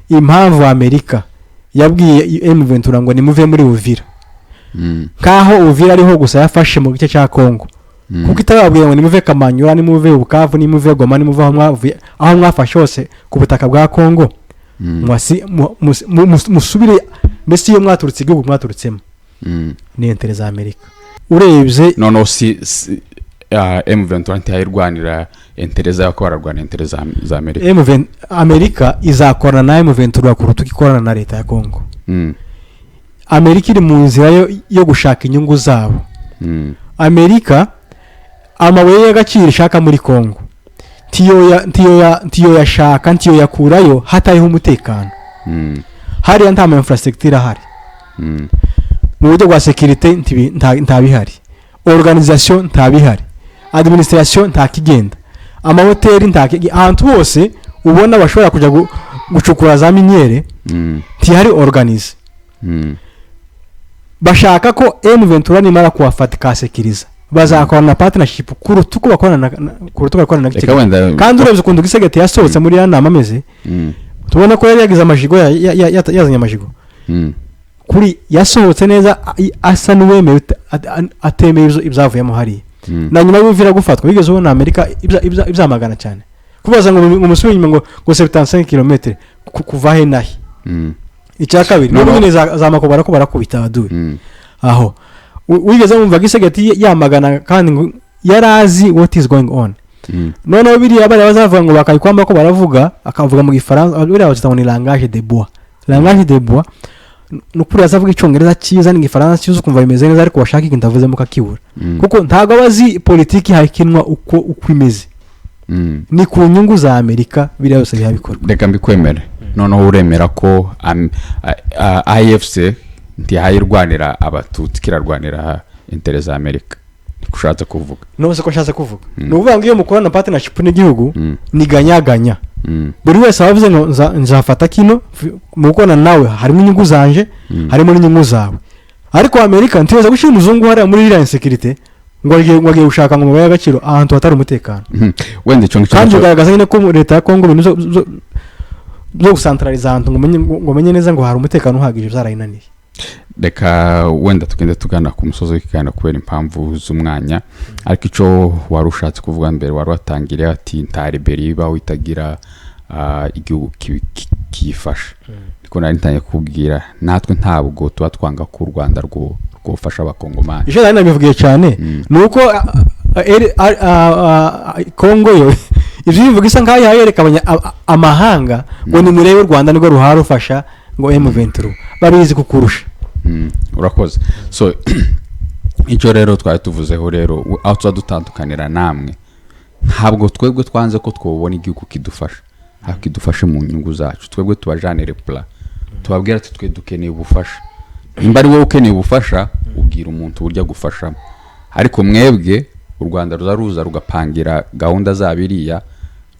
impamvu Amerika yabwiye M23 ngo nimuve muri Uvira kaho Uvira ariho gusa yafashe mu gice cya Kongo kuko itababwiye ngo nimuve Kamanyura nimuve Bukavu nimuve Goma nimuve aho mwafashe hose ku butaka bwa Kongo musubire mbese iyo mwaturutse igihugu mwaturutsemo ni intérêt za Amerika urebye no si M23 ntayirwanira intérêt za ko bararwana intérêt za Amerika. Amerika izakorana na M23 kurutuka ikorana na leta ya Kongo. Amerika iri mu nzira yo gushaka inyungu zabo. Amerika amabuye y'agaciro ishaka muri Kongo tiyo yashaka ntiyo yakurayo hatariho umutekano. Hari anta infrastructure ahari mu buryo bwa security ntabihari, organisation ntabihari, administration ntakigenda, amahoteli ahantu hose ubona bashobora kujya gucukura za miniere ntihari organize. Bashaka ko M23 nimara kuwafatika sekiriza bazakorana na partnership kurutuko bakorana na Kigali kandi urebye ukuntu gisegete yasohotse muri yana ameze tubona ko yari yagize amajigo yazanye amajigo kuri yasohotse neza asa n'uwemeye atemeye ibyavuyemo hari na nyuma y'Uvira gufatwa bigeze ubona Amerika ibyamagana cyane kubaza ngo umusubire inyuma ngo 75 km kuva he nahi. Icya kabiri n'ubwo za makobara ko barakubita abaduye aho wigeze wumva gisegeti yamagana kandi yarazi what is going on. None biri abari bazavuga ngo bakayikwamba ko baravuga akavuga mu Gifaransa biri abazita ni langage de bois nukuri azavuga icyongereza cyiza n'Igifaransa cyiza ukumva bimeze neza ariko bashaka ikintu avuze mu kakibura kuko ntago abazi politiki hakinwa uko imeze ni ku nyungu za Amerika biri yose bihabikora. Reka mbikwemere noneho uremera ko AFC ntiyayirwanira abatutsi kirarwanira intérêt za Amerika nikushatse kuvuga no se ko nshatse kuvuga nuvuga ngo iyo mukorana partnership n'igihugu ni ganya buri wese abavuze ngo nzafata kino mukona nawe harimo inyungu zanje harimo n'inyungu zawe ariko Amerika ntiweza gushira umuzungu hari muri iriya insecurity ngo agiye gushaka ngo mubaye agaciro ahantu hatari umutekano wende cyo kandi ugaragaza nyine ko leta ya Kongo bintu zo gucentraliza ahantu ngo menye neza ngo hari umutekano uhagije byarayinaniye. Reka wenda tugende tugana ku musozo w'ikana kubera impamvu z'umwanya ariko ico warushatse kuvuga mbere wari watangiriye ati nta liberi ba witagira igihugu kiyifasha ariko nari ntangiye kubwira natwe ntabwo tuba twanga ko u Rwanda rwofasha abakongomani icyo nari nabivugiye cyane ni uko Kongo yo ibyo bivuga isa nkaho yereka amahanga ngo ni murebe u Rwanda nirwo ruharufasha ngo M23 babizi kukurusha. Urakoze. So icyo rero twari tuvuzeho rero aho tuza dutandukanira namwe ntabwo twebwe twanze ko twobona igihugu kidufasha kidufashe mu nyungu zacu twebwe tubajanire plan tubabwira ati twe dukeneye ubufasha nimba ari wowe ukeneye ubufasha ubwira umuntu burya gufasha ariko mwebwe u Rwanda ruzaruza rugapangira gahunda zabiriya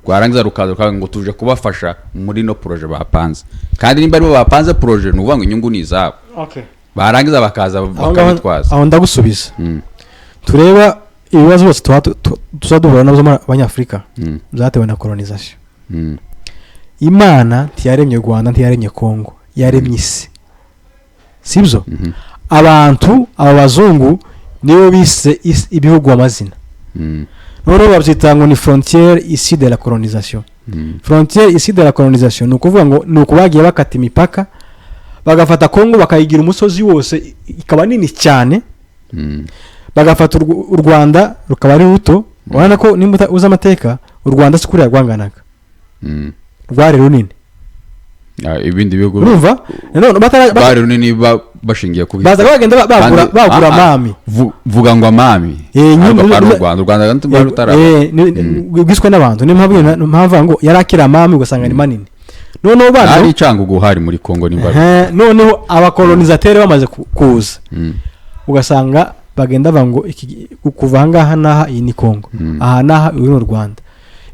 rwarangiza rukaza ngo tuje kubafasha muri no projet bapanze kandi nimba ari bo bapanze projet nuvuga ngo inyungu ni izabo. Okay. Barangiza bakaza bakabitwaza aho ndagusubiza tureba ibibazo byose tuzaduhura nabyo abanyafrika byatewe na colonization. Imana ntiyaremye u Rwanda ntiyaremye Kongo yaremye isi sibyo abantu abazungu nibo bise ibihugu amazina none babyita ngo ni frontière ici de la colonisation. Frontière ici de la colonisation ni ukuvuga ngo ni ukubagiye bakata imipaka bagafata Kongo bakayigira umusozi wose ikaba nini cyane bagafata u Rwanda rukaba ari ruto urabona ko nimba uza amateka u Rwanda sikuriya rwanganaga rwari runini ibindi bihugu urumva none bari runini bashingiye ku baza bagenda bagura mami vuga ngo mami u Rwanda gantu rutara gwiswe n'abantu nimpamvu ngo yarakira mami ugasanga ni manini noneho bana ari cangugu hari muri Kongo nimba noneho abakolonizateur bamaze kuza ugasanga bagenda bango kuva hangaha naha iyi ni Kongo aha naha uri mu Rwanda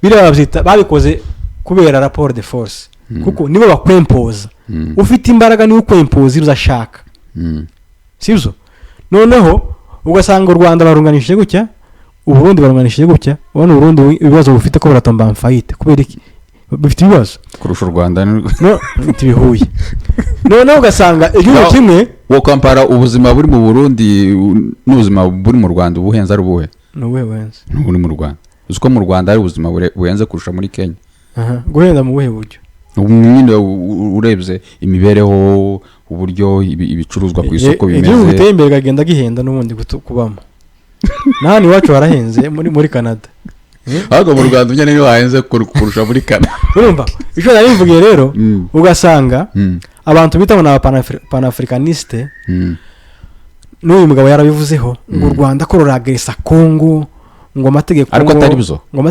biriya babyita babikoze kubera rapport de force kuko nibo bakwempoza ufite imbaraga ni ukwempoza ibyo ashaka sibyo noneho ugasanga u Rwanda barunganishije gutya u Burundi barunganishije gutya ubona u Burundi ibibazo bufite ko baratomba amfayite kubera iki bifite ibibazo kurusha u Rwanda no tibihuye noneho ugasanga igihugu kimwe wo compara ubuzima buri mu Burundi n'ubuzima buri mu Rwanda ubuhenza ari ubuhe n'ubuhe wenze n'uburi mu Rwanda uko mu Rwanda ari ubuzima buhenze kurusha muri Kenya guhenda mu buhe buryo nyine urebye imibereho uburyo ibicuruzwa ku isoko bimeze igihugu giteye imbere gagenda gihenda n'ubundi kubamo nani wacu warahenze muri Canada ahubwo mu Rwanda nyine niho hahenze kurusha muri Canada urumva icyo nari mvugiye rero ugasanga abantu bita ngo panafricaniste n'uyu mugabo yarabivuzeho ngo u Rwanda ko ruragresa Kongo ngo amategeko ariko atari bizo ngo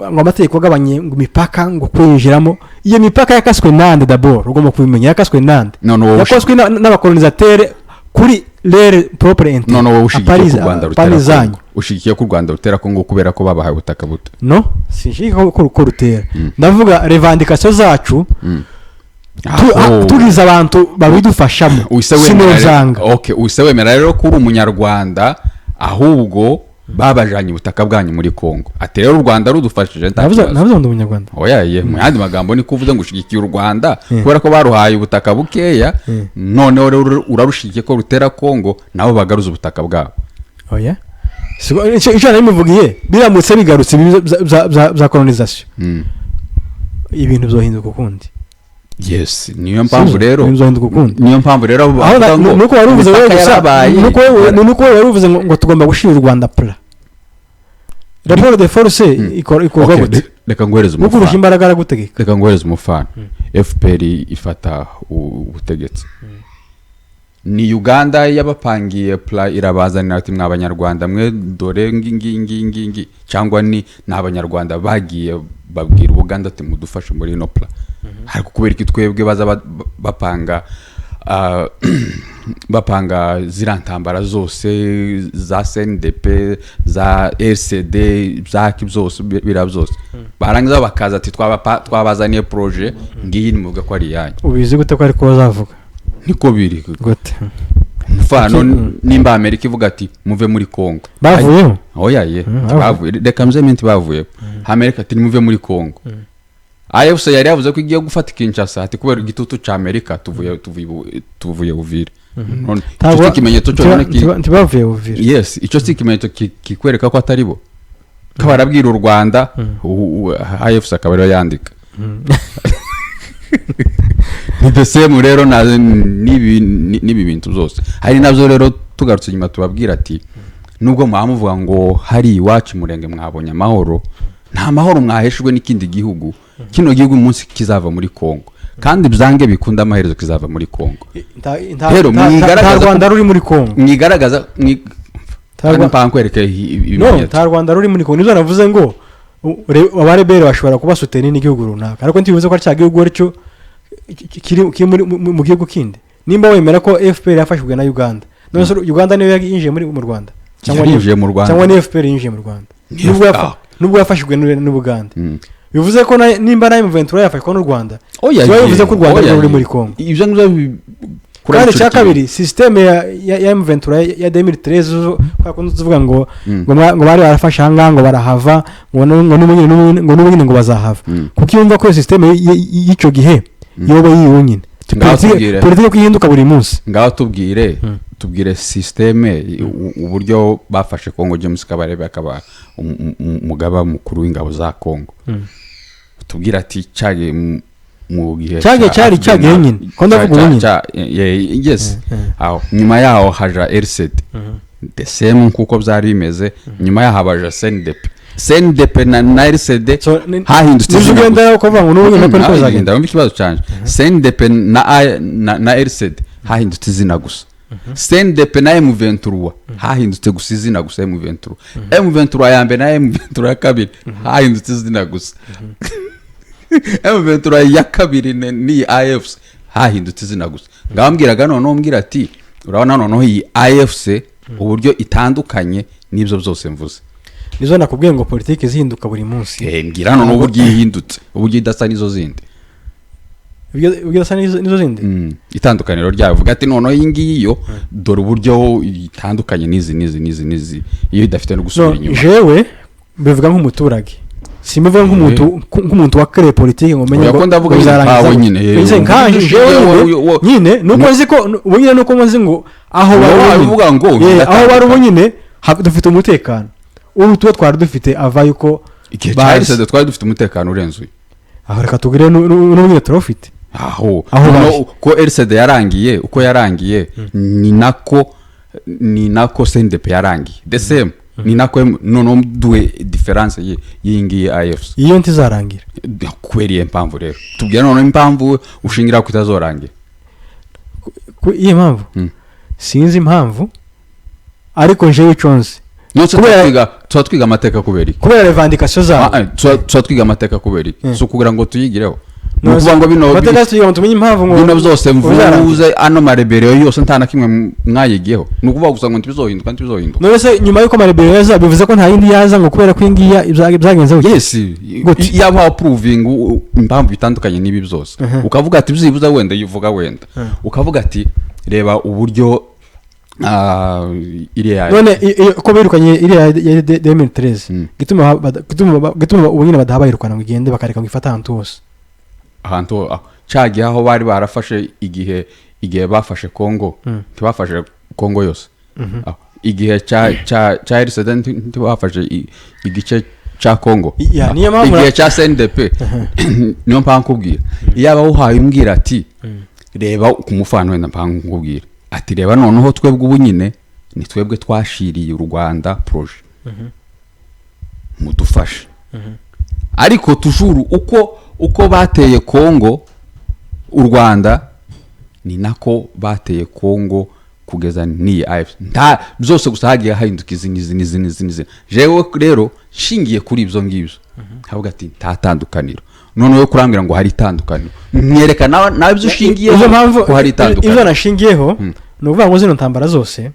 amategeko agabanye ngo imipaka ngo kwinjiramo iyo mipaka yakaswe nande d'abord ugomba kubimenya yakaswe nande yakaswe n'abakolonizateur kuri leur propre intérêt no ushigikiye ku Rwanda rutera ushigikiye ku Rwanda rutera Kongo kubera ko babahaye ubutaka buto no sinshika ko rutera ndavuga revendication zacu turiza abantu babidufashamo sinozanga okay usewemera rero ko uri umunyarwanda ahubwo babajanye ubutaka bwanyu muri Kongo ati rero u Rwanda rudufashije navuze ndi umunyarwanda oyaye mu yandi magambo ni kuvuze ngo ushigikiye u Rwanda kubera ko baruhaye ubutaka bukeya noneho rero urarushigikiye ko rutera Kongo nabo bagaruza ubutaka bwabo oya icyo nari muvugiye biramutse bigarutse za colonisation ibintu byohinduka ukundi yes niyo mpamvu rero nuko waruvuze nuko waruvuze ngo tugomba gushira u Rwanda pla rapport de force ikorwa gute reka ngohereza umufana ukurusha imbaraga aragutegeka reka ngohereza umufana FPR ifata ubutegetsi ni Uganda yabapangiye pla irabazanira ati mw'abanyarwanda mwe dore ngingi cyangwa ni n'abanyarwanda bagiye babwira Uganda ati mudufashe muri no pla ariko kubera iki twebwe baza bapanga zirantambara zose za CNDP za RCD zaki byose bira byose barangiza bakaza ati twabazaniye projet ngiyi nimuvuga ko ari yanyu ubizi gute ko ari ko bazavuga niko biri gute mfano nimba Amerika ivuga ati muve muri Kongo bavuyeho oyaye bavuye reka mzementi bavuye Amerika ati muve muri Kongo AFC yari yavuze ko igiye gufata Kinshasa ati kubera igitutu ca Amerika tuvuye Uvira none cyo kimenyetso cyo none ntibavuye Uvira yes ico si kimenyetso kikwereka ko atari bo kabarabwira u Rwanda AFC akabara yandika ni the same rero n'ibi bintu byose hari nabyo rero tugarutse inyuma tubabwira ati nubwo muvuga ngo hari iwacu murenge mwabonye amahoro nta mahoro mwaheshwe n'ikindi gihugu kino gihugu umunsi kizava muri Kongo kandi byange bikunda amaherezo kizava muri Kongo rero mwigaragaza Rwanda ruri muri Kongo mwigaragaza nta Rwanda ruri muri Kongo nizo navuze ngo abarebere bashobora kuba suteni n'igihugu runaka ariko ntibivuze ko ari cya gihugu aricyo kiri mu gihugu kindi nimba wemera ko FPR yafashwe na Uganda none Uganda niyo yinjiye mu Rwanda cyangwa ni FPR yinjiye mu Rwanda nubwo yafashwe n'u Buganda bivuze ko nimba na M23 yafashwe n'u Rwanda bivuze ko u Rwanda ruri muri Kongo kandi cya kabiri systeme ya M23 ya 2013 kwa tuvuga ngo bari barafasha hanga ngo barahava ngo n'ubunyine ngo bazahava kuko yumva ko systeme y'ico gihe yoba yiyonyine politike kwihinduka buri munsi ngaho tubwire systeme uburyo bafashe Kongo James Kabarebe akaba umugaba mukuru w'ingabo za Kongo tubwira ati cyage mu gihe cyage nyine ko ndavuga nyine yes aho nyuma yaho haja RCD the same kuko byari bimeze nyuma yaho habaja CNDP na RCD hahindutse n'ugenda kuvuga ngo n'ubunyine ko zagenda mu kibazo cyanje CNDP na RCD hahindutse izina gusa CNDP na M23 hahindutse gusa izina gusa M23 ya mbere na M23 ya kabiri hahindutse izina gusa M23 ya kabiri ni AFC hahindutse izina gusa ngambwiraga none umbwira ati urabona none iyi AFC uburyo itandukanye n'ibyo byose mvuze nizo nakubwiye ngo politike zihinduka buri munsi mbwira none uburyo ihindutse uburyo idasa nizo zindi ubwirasa nizo zindi itandukaniro ryayo vuga ati none iyi ngiyo dore uburyo itandukanye nizi iyo idafite no gusubira inyuma jewe bivuga nk'umuturage simvuga nk'umuntu wakereye politike ngo menye ngo ndavuga ngo nyine nkanje nyine nuko nzi ko ubunyine nuko nzi ngo aho bavuga ngo aho bari ubunyine dufite umutekano ubu tuba twari dufite ava yuko cyahise twari dufite umutekano urenzuye aho reka tugire n'ubunyine turafite aho ko RCD yarangiye uko yarangiye ni nako CNDP yarangiye the same ni nako none duwe difference yingi AFC iyo ntizarangira kweriye impamvu rero tubwira none impamvu ushingira kutazorangira iyo mpamvu sinzi impamvu ariko jewe chonse twiga amateka kubera revendication zabo twiga amateka kubera so kugira ngo tuyigireho nukuvuga ngo bino bategastiye tumenye impamvu ngo bino byose mvuze ano marebero yose ntana kimwe mwayigiyeho nukuvuga gusa ngo ntibizohinduka none se nyuma yuko marebero yaza bivuze ko nta yindi yaza ngo kubera kwingiya ibyagenze uko yes yaba approving impamvu bitandukanye nibi byose ukavuga ati byibuza wenda yuvuga wenda ukavuga ati reba uburyo iriya none ko birukanye iriya 2013 gituma ubunyine badahabayirukana ngo igende bakareka ngo ifata ahantu hose ahantu cyagiye aho bari barafashe igihe bafashe Kongo ntibafashe Kongo yose igihe cya RCD ntibafashe igice cya Kongo igihe cya CNDP niyo mpamvu kubwira yaba uhaye umbwira ati reba kumufana wenda mpamvu kubwira ati reba noneho twebwe ubunyine ni twebwe twashiriye u Rwanda projet mudufashe ariko tujuru uko bateye Kongo u Rwanda ni nako bateye Kongo kugeza ni AFC nta byose gusa hagiye hahinduka izi jewe rero shingiye kuri ibyo ngibyo havuga ati ntatandukaniro none yo kurambira ngo hari itandukaniro mwerekana nabyo ushingiye ko hari itandukaniro ibyo nashingiyeho no kuvuga ngo zino ntambara zose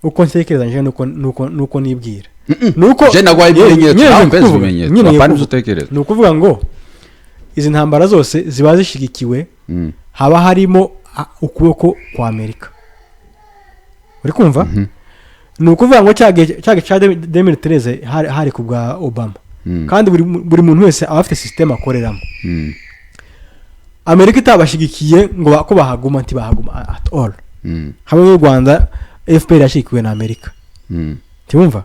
uko ntekereza nje nuko nibwira nuko je nagwaye ibimenyetso apana utekereza no kuvuga ngo izi ntambara zose ziba zishigikiwe haba harimo ukuboko kwa Amerika uri kumva no kuvuga ngo cyage cha 2013 hari kubwa Obama kandi buri muntu wese afite system akoreramo Amerika itabashigikiye ngo ko bahaguma ntibahaguma at all hamwe mu Rwanda FPR yashikiwe na Amerika ntibumva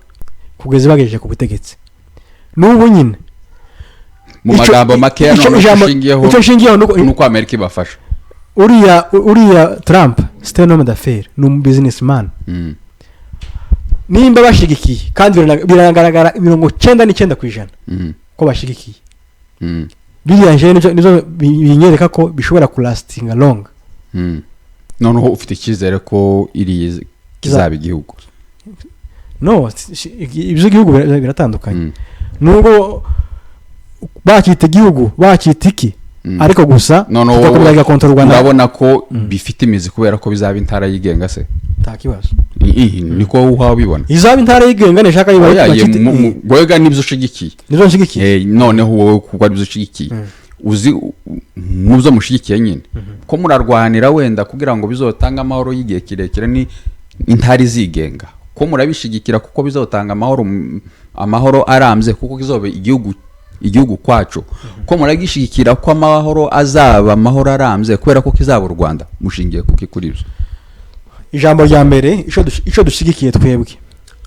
kugeza bagejeje ku butegetsi n'ubu nyine mu magambo make icyo nshingiyeho nuko Amerika ibafasha. uriya Trump c'est un homme d'affaires, ni umu businessman. Nimba bashigikiye kandi biragaragara 99% ko bashigikiye. Biriya nje nizo binyereka ko bishobora kulastinga long. Noneho ufite icyizere ko iri kizaba igihugu? No, ibyo gihugu biratandukanye. Nubwo bakita igihugu bakita iki, ariko gusa tutakubaga kontra Rwanda. Urabona ko bifite imizi kubera ko bizaba intara yigenga se? Takibazo. Niko uha bibona. Izaba intara yigenga neshaka bakita. Gwega nibyo ushigikiye. Nibyo nshigikiye. Noneho wowe kuko nibyo ushigikiye. Uzi muzo mushigikiye nyine. Ko murarwanira wenda kugira ngo bizotanga amahoro y'igihe kirekire ni intari zigenga. Ko murabishigikira kuko bizotanga amahoro arambye kuko kizobe igihugu kwacu. Ko muragishigikira ko amahoro azaba amahoro arambye kubera ko kizaba u Rwanda, mushingiye kuki kuri ibyo? Ijambo rya mbere ico dushigikiye twebwe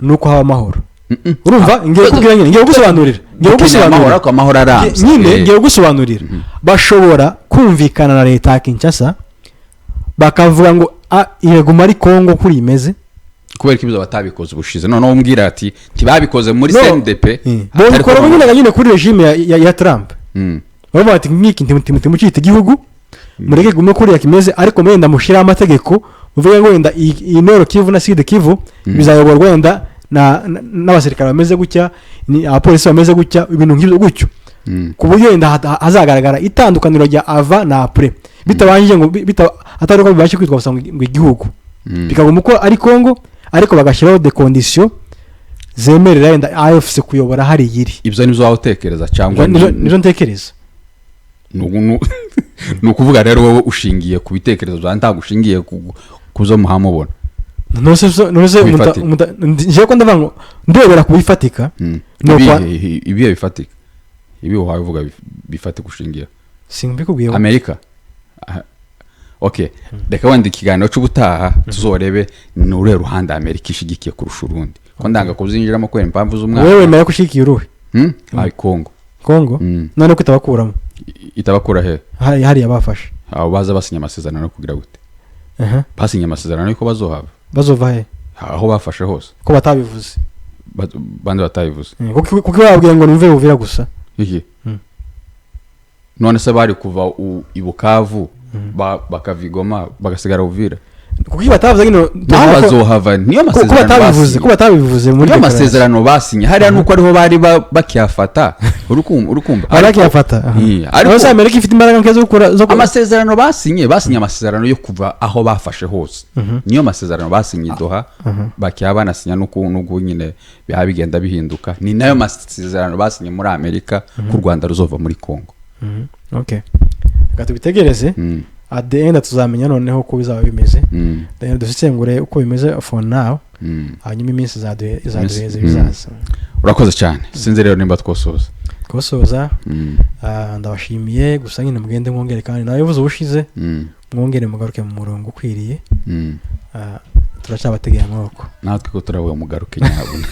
nuko haba amahoro. Urumva ngiye kugira nyine ngiye gusobanurira ko amahoro arambye nyine ngiye gusobanurira bashobora kumvikana na leta ya Kinshasa bakavuga ngo ireguma ari Kongo kuri imeze kubera ko ibyo batabikoze ubushize. None umbwira ati ntibabikoze muri CNDP bokora nyine kuri regime ya Trump. Baba bati nk'iki ntimucite igihugu mureke gume kuri yakimeze ariko mwenda mushira amategeko uvuga ngo wenda inoro Kivu na Sud Kivu bizayoborwa wenda n'abasirikare bameze gutya ni abapolisi bameze gutya ibintu nk'ibyo gutyo ku buryo wenda hazagaragara itandukaniro rya ava na après bitabanje ngo atari ko bibashe kwitwa basanga ngo igihugu bikaguma ko ari Kongo ariko bagashiraho de conditions zemerera yenda AFC kuyobora hari yiri. Ibyo nizo watekereza cyangwa nizo ntekereza? Nukuvuga rero wowe ushingiye ku bitekerezo bya ntagushingiye kuzo muhamubona. Nose nje ko ndavuga ngo ndebera kubifatika no kwa ibiye bifatika. Ibi uhavuga bifatika ushingiye. Simbikubwiye Amerika. Okay, reka wenda ikiganiro cy'ubutaha tuzorebe nure ruhanda Amerika ishigikiye kurusha urundi. Ko ndanga kuzinjiramo kwera impamvu z'umwana. Wewe nayo kushikiye uruhe? Ari Kongo. None ko itabakuramo. Itabakura he? Hari abafashe. Abo baza basinya amasezerano no kugira gute? Basinya amasezerano yuko bazohava. Bazova he? Aho bafashe hose. Ko batabivuze. Bande batabivuze. Kuko babwiye ngo numve buvira gusa. Iki? None se bari kuva ibukavu bakavigoma bagasigara Uvira. Kuko batavuze ngino bazohava niyo masezerano. Ko batabivuze muri amasezerano basinye hariya nuko ariho bari bakiyafata. Urukumva arakiyafata. Ariko Amerika ifite imbaraga nkezo gukora amasezerano basinye amasezerano yo kuva aho bafashe hose. Niyo masezerano basinye Doha bakiyabana sinya nuko nyine bigenda bihinduka. Ni nayo masezerano basinye muri Amerika ku Rwanda ruzova muri Kongo. Okay. Gatubitegereze at the end tuzamenya noneho ko bizaba bimeze. Then dusengure uko bimeze for now. Hanyuma iminsi izaduheze bizaza. Urakoze cyane. Sinzi rero nimba twosoza. Ndabashimiye gusa nyine mugende mwongere kandi nawe uvuze ubushize mwongere mugaruke mu murongo ukwiriye. Turacyabategeye amaboko. Natwe ko turawe mugaruke nyabuna.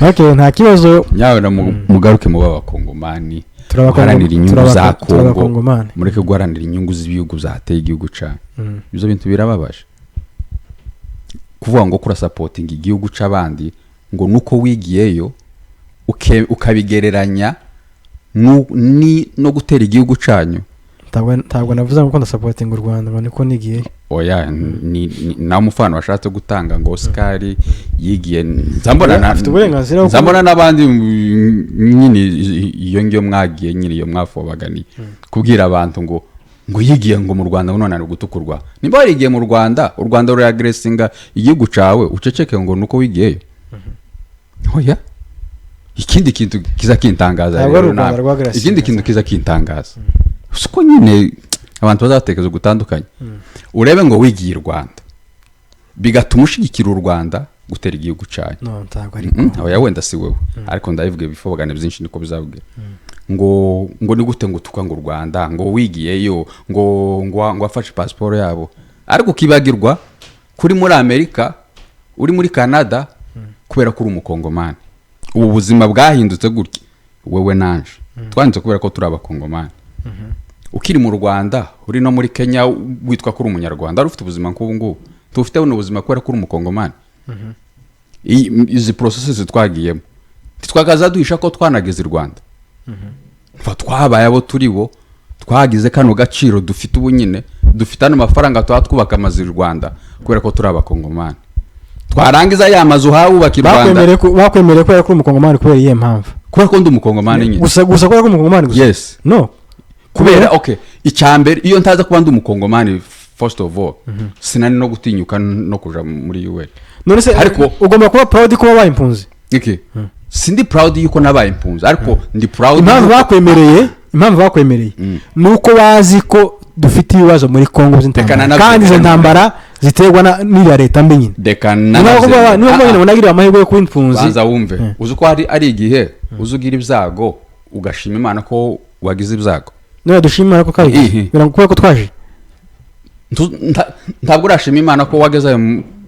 Okay, nta kibazo. Nyawe na mugaruke mu babakongomani. Turabaharanira inyungu za Kongo. Mureke guharanira inyungu z'ibihugu zateye igihugu cyane. Ibyo bintu birababaje. Kuvuga ngo kura supporting igihugu c'abandi ngo nuko wigiyeyo ukabigereranya no gutera igihugu canyu. Ntabwo navuze ngo nda supporting u Rwanda ngo niko nigiye. Oya na mufano washatse gutanga ngo Oscar yigiye nzambona n'abandi nyine iyo ngiyo mwagiye nyine iyo mwafobagani kubwira abantu ngo yigiye ngo mu Rwanda none ari gutukurwa. Nimba warigiye mu Rwanda u Rwanda ruri agressinga igihugu cawe uceceke ngo nuko wigiyeyo. Oya ikindi kintu kiza kintangaza rero ikindi kintu kiza kintangaza uko nyine abantu bazatekereza gutandukanye. Urebe ngo wigiye u Rwanda bigatuma ushigikira u Rwanda gutera igihugu cyayo. No ntago ariko. Oya wenda si wewe ariko ndayivuge bifobagane byinshi niko bizabwira. Ngo ni gute ngo tukanga u Rwanda ngo wigiyeyo ngo afashe passport yabo ariko kibagirwa kuri muri Amerika uri muri Canada kubera ko uri umukongomani. Ubu buzima bwahindutse gutya wewe nanje twanditse kubera ko turi abakongomani ukiri mu Rwanda uri no muri Kenya witwa ko uri umunyarwanda ari ufite ubuzima nk'ubu ngubu tufite buno ubuzima kubera ko uri umukongomani izi processes twagiyemo twagaza duhisha ko twanageze i Rwanda twabaye abo turi bo twagize kano gaciro dufite ubu nyine dufite n'amafaranga twubaka amazu i Rwanda kubera ko turi abakongomani twarangiza ya mazu hawubaka i Rwanda bakwemereye ko ari umukongomani kubera iyihe mpamvu kubera ko ndi umukongomani nyine gusa kubera ko umukongomani gusa yes no kubera okay icyambere iyo ntaza kuba ndi umukongomani first of all sinani no gutinyuka no kuja muri UN none se ariko ugomba kuba proud ko wabaye impunzi iki sindi proud yuko nabaye impunzi ariko ndi proud impamvu bakwemereye nuko bazi ko dufite ibibazo muri Kongo by'intambara kandi izo ntambara ziterwa n'ira leta mbi nyine niba mbona munagira amahirwe yo kuba impunzi banza wumve uzi ko ari igihe uzugira ibyago ugashima Imana ko wagize ibyago none dushima Imana ko kabi biranguye ko twaje ntabwo urashima Imana ko wageze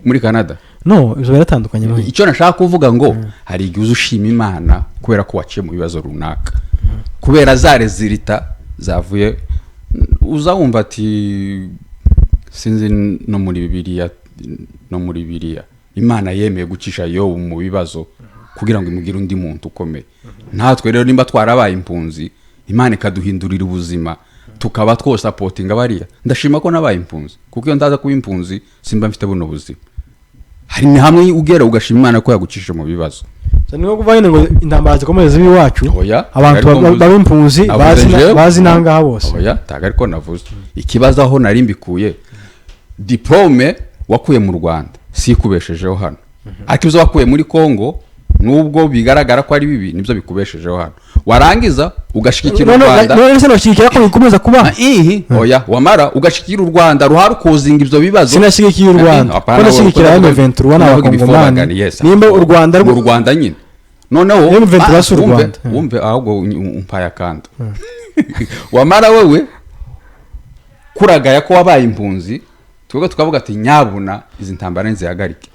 muri Canada no izo biratandukanye muri icyo nashaka kuvuga ngo hari igihe uzushima Imana kubera ko waciye mu bibazo runaka kubera zirita zavuye uzawumva ati sinzi no muri Bibiliya Imana yemeye gucisha Yobu mu bibazo kugira ngo imugire undi muntu ukomeye natwe rero nimba twarabaye impunzi Imana ikaduhindurira ubuzima tukaba two supporting bariya ndashima ko nabaye impunzi kuko iyo ndaza kuba impunzi simba mfite buno buzima hari ni hamwe ugera ugashima Imana ko yagucisha mu bibazo niho kuva nyine ngo intambara zikomeye zibi wacu abantu babimpunzi bazi nangaha bose oya taga ariko navuze ikibazo aho nari mbikuye diplome wakuye mu Rwanda si kubeshejeho hano ariko ibyo wakuye muri Kongo nubwo bigaragara ko ari bibi nibyo bikubeshejeho hano warangiza ugashikira u Rwanda none se nashikira ko bikomeza kuba oya wamara ugashikira u Rwanda ruharukozinga ibyo bibazo sinashikira u Rwanda ko nashikira M23 n'abakongomani nimba u Rwanda nyine noneho M23 wumve ahubwo umpaya kando wamara wewe kuragaya ko wabaye impunzi twebwe tukavuga ati nyabuna izi ntambara nzihagarike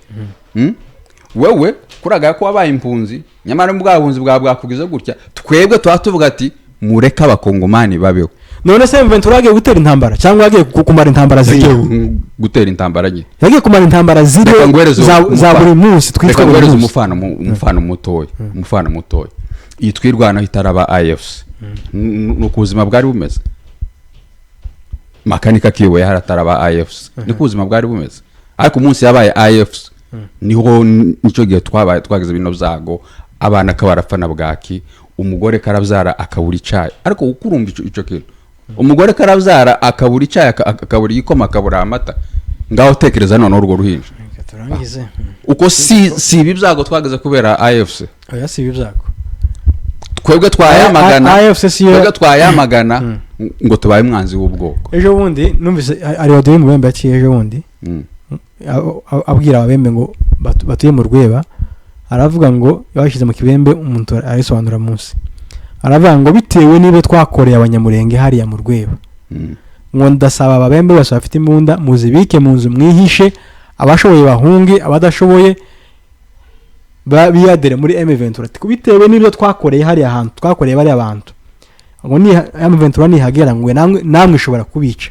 wewe kuragaya ko wabaye impunzi nyamara mbwabunzi bwakugize gutya twebwe tuvuga ati mureka abakongomani babeho none se M23 yagiye gutera intambara cyangwa yagiye kumara intambara ziriho gutera intambara nyine yagiye kumara intambara ziriho za buri munsi twitwa umufano mutoya iyi twirwana hitaraba AFC n'ukuzima bwari bumeze makanika kiwe harataraba AFC n'ukuzima bwari bumeze ariko umunsi yabaye AFC niho nicyo gihe twagize bino byago abana kabarafana bwaki umugore karabyara akabura icyayi ariko ukurumva icyo kintu umugore karabyara akabura icyayi akabura igikoma akabura amata ngaho tekereza none urwo ruhinja uko si ibi byago twageze kubera AFC oya si ibi byago twebwe twayamagana ngo tubaye umwanzi w'ubwoko ejo bundi numvise ari wadiye mu bembe yaciye ejo bundi abwira ababembe ngo batuye mu Rweba aravuga ngo yabashyize mu kibembe umuntu arisobanura munsi aravuga ngo bitewe nibe twakoreye abanyamurenge hariya mu Rweba ngo ndasaba ababembe bose bafite imbunda muzibike mu nzu mwihishe abashoboye bahunge abadashoboye biyadere muri M23 bitewe nibyo twakoreye hariya hantu twakoreye bari abantu ngo ni M23 nihagera ngo namwe ishobora kubica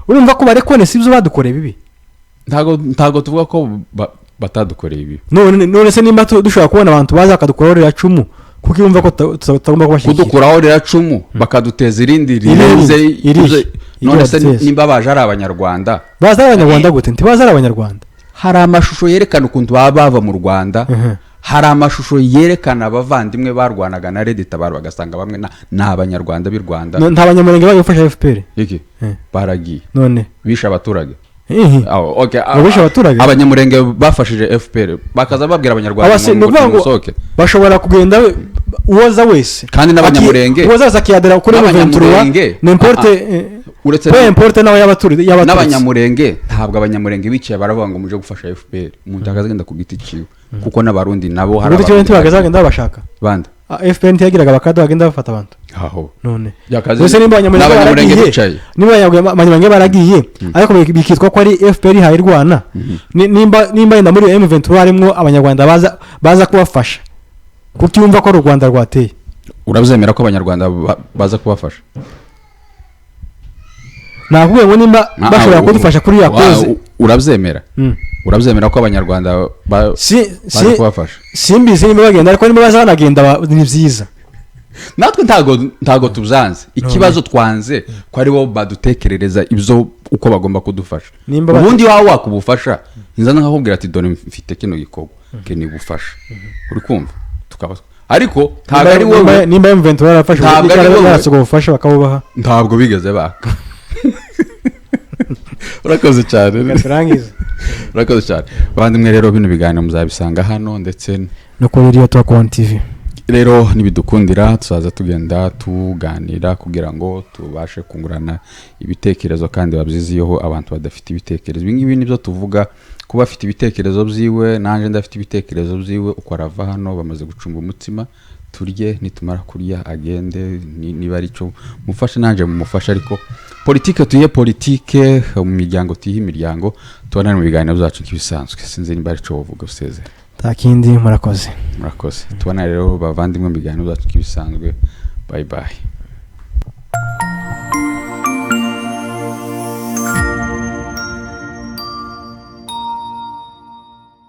urumva ko barekone sibyo badukoreye bibi ntago tuvuga ko batadukoreye ibi none se nimba dushobora kubona abantu baza bakadukorera cumu kuko yumva ko tutagomba kubashyigikira kudukuraho rera cumu bakaduteza irindi rirenze none se nimba baje ari abanyarwanda baza ari abanyarwanda gute ntibaza ari abanyarwanda hari amashusho yerekana ukuntu bava mu Rwanda hari amashusho yerekana abavandimwe barwanaga na Red Tabara bagasanga bamwe na abanyarwanda b'i Rwanda nta banyamurenge bagufasha FPR iki baragiye none bisha abaturage abaturage abanyamurenge bafashije FPR bakaza babwira abanyarwanda ngo musoke bashobora kugenda uwoza wese kandi n'abanyamurenge uwoza zakiyadera kuri M23 n'importe nawe y'abaturage n'abanyamurenge ntabwo abanyamurenge biciye baravuga ngo muje gufasha FPR umuntu akazagenda ku giti ciwe kuko n'abarundi nabo hari abantu bagenda babashaka bande FPR ntiyagiraga bakado bagenda bafata abantu aho none wese nimba abanyamurenge baragiye ariko bikitwa ko ari FPR hayirwana nimba yenda muri M23 harimo abanyarwanda baza kubafasha kuko yumva ko u Rwanda rwateye urabyemera ko abanyarwanda baza kubafasha nakubwiye ngo nimba bashobora kudufasha kuri ya koze urabyemera ko abanyarwanda baza kubafasha simbizi nimba bagenda ariko nimba baza banagenda ni byiza natwe ntago tubyanze ikibazo twanze ko ari bo badutekerereza ibyo uko bagomba kudufasha ubundi wawe wakubufasha inzana nkakubwira ati dore mfite kino gikorwa kene gufasha uri kumva tukaba ariko ntabwo ari wowe nimba M23 barafasha barasoko gufasha bakabubaha ntabwo bigeze baka urakoze cyane urakoze cyane bandimwe rero bino biganiro muzabisanga hano ndetse no kuri Radio Talk TV rero nibidukundira tuzaza tugenda tuganira kugira ngo tubashe kungurana ibitekerezo kandi babyiziyeho abantu badafite ibitekerezo bingibi nibyo tuvuga kuba afite ibitekerezo byiwe nanje ndafite ibitekerezo byiwe uko arava hano bamaze gucumba umutsima turye nitumara kurya agende niba ari cyo mufashe nanje mumufasha ariko politike tuye politike mu miryango tuye imiryango tubana mu biganiro byacu kibisanzwe sinzi nimba ari cyo uvuga useze takindi murakoze tubana rero bavandimwe mu biganiro byacu kibisanzwe bye bye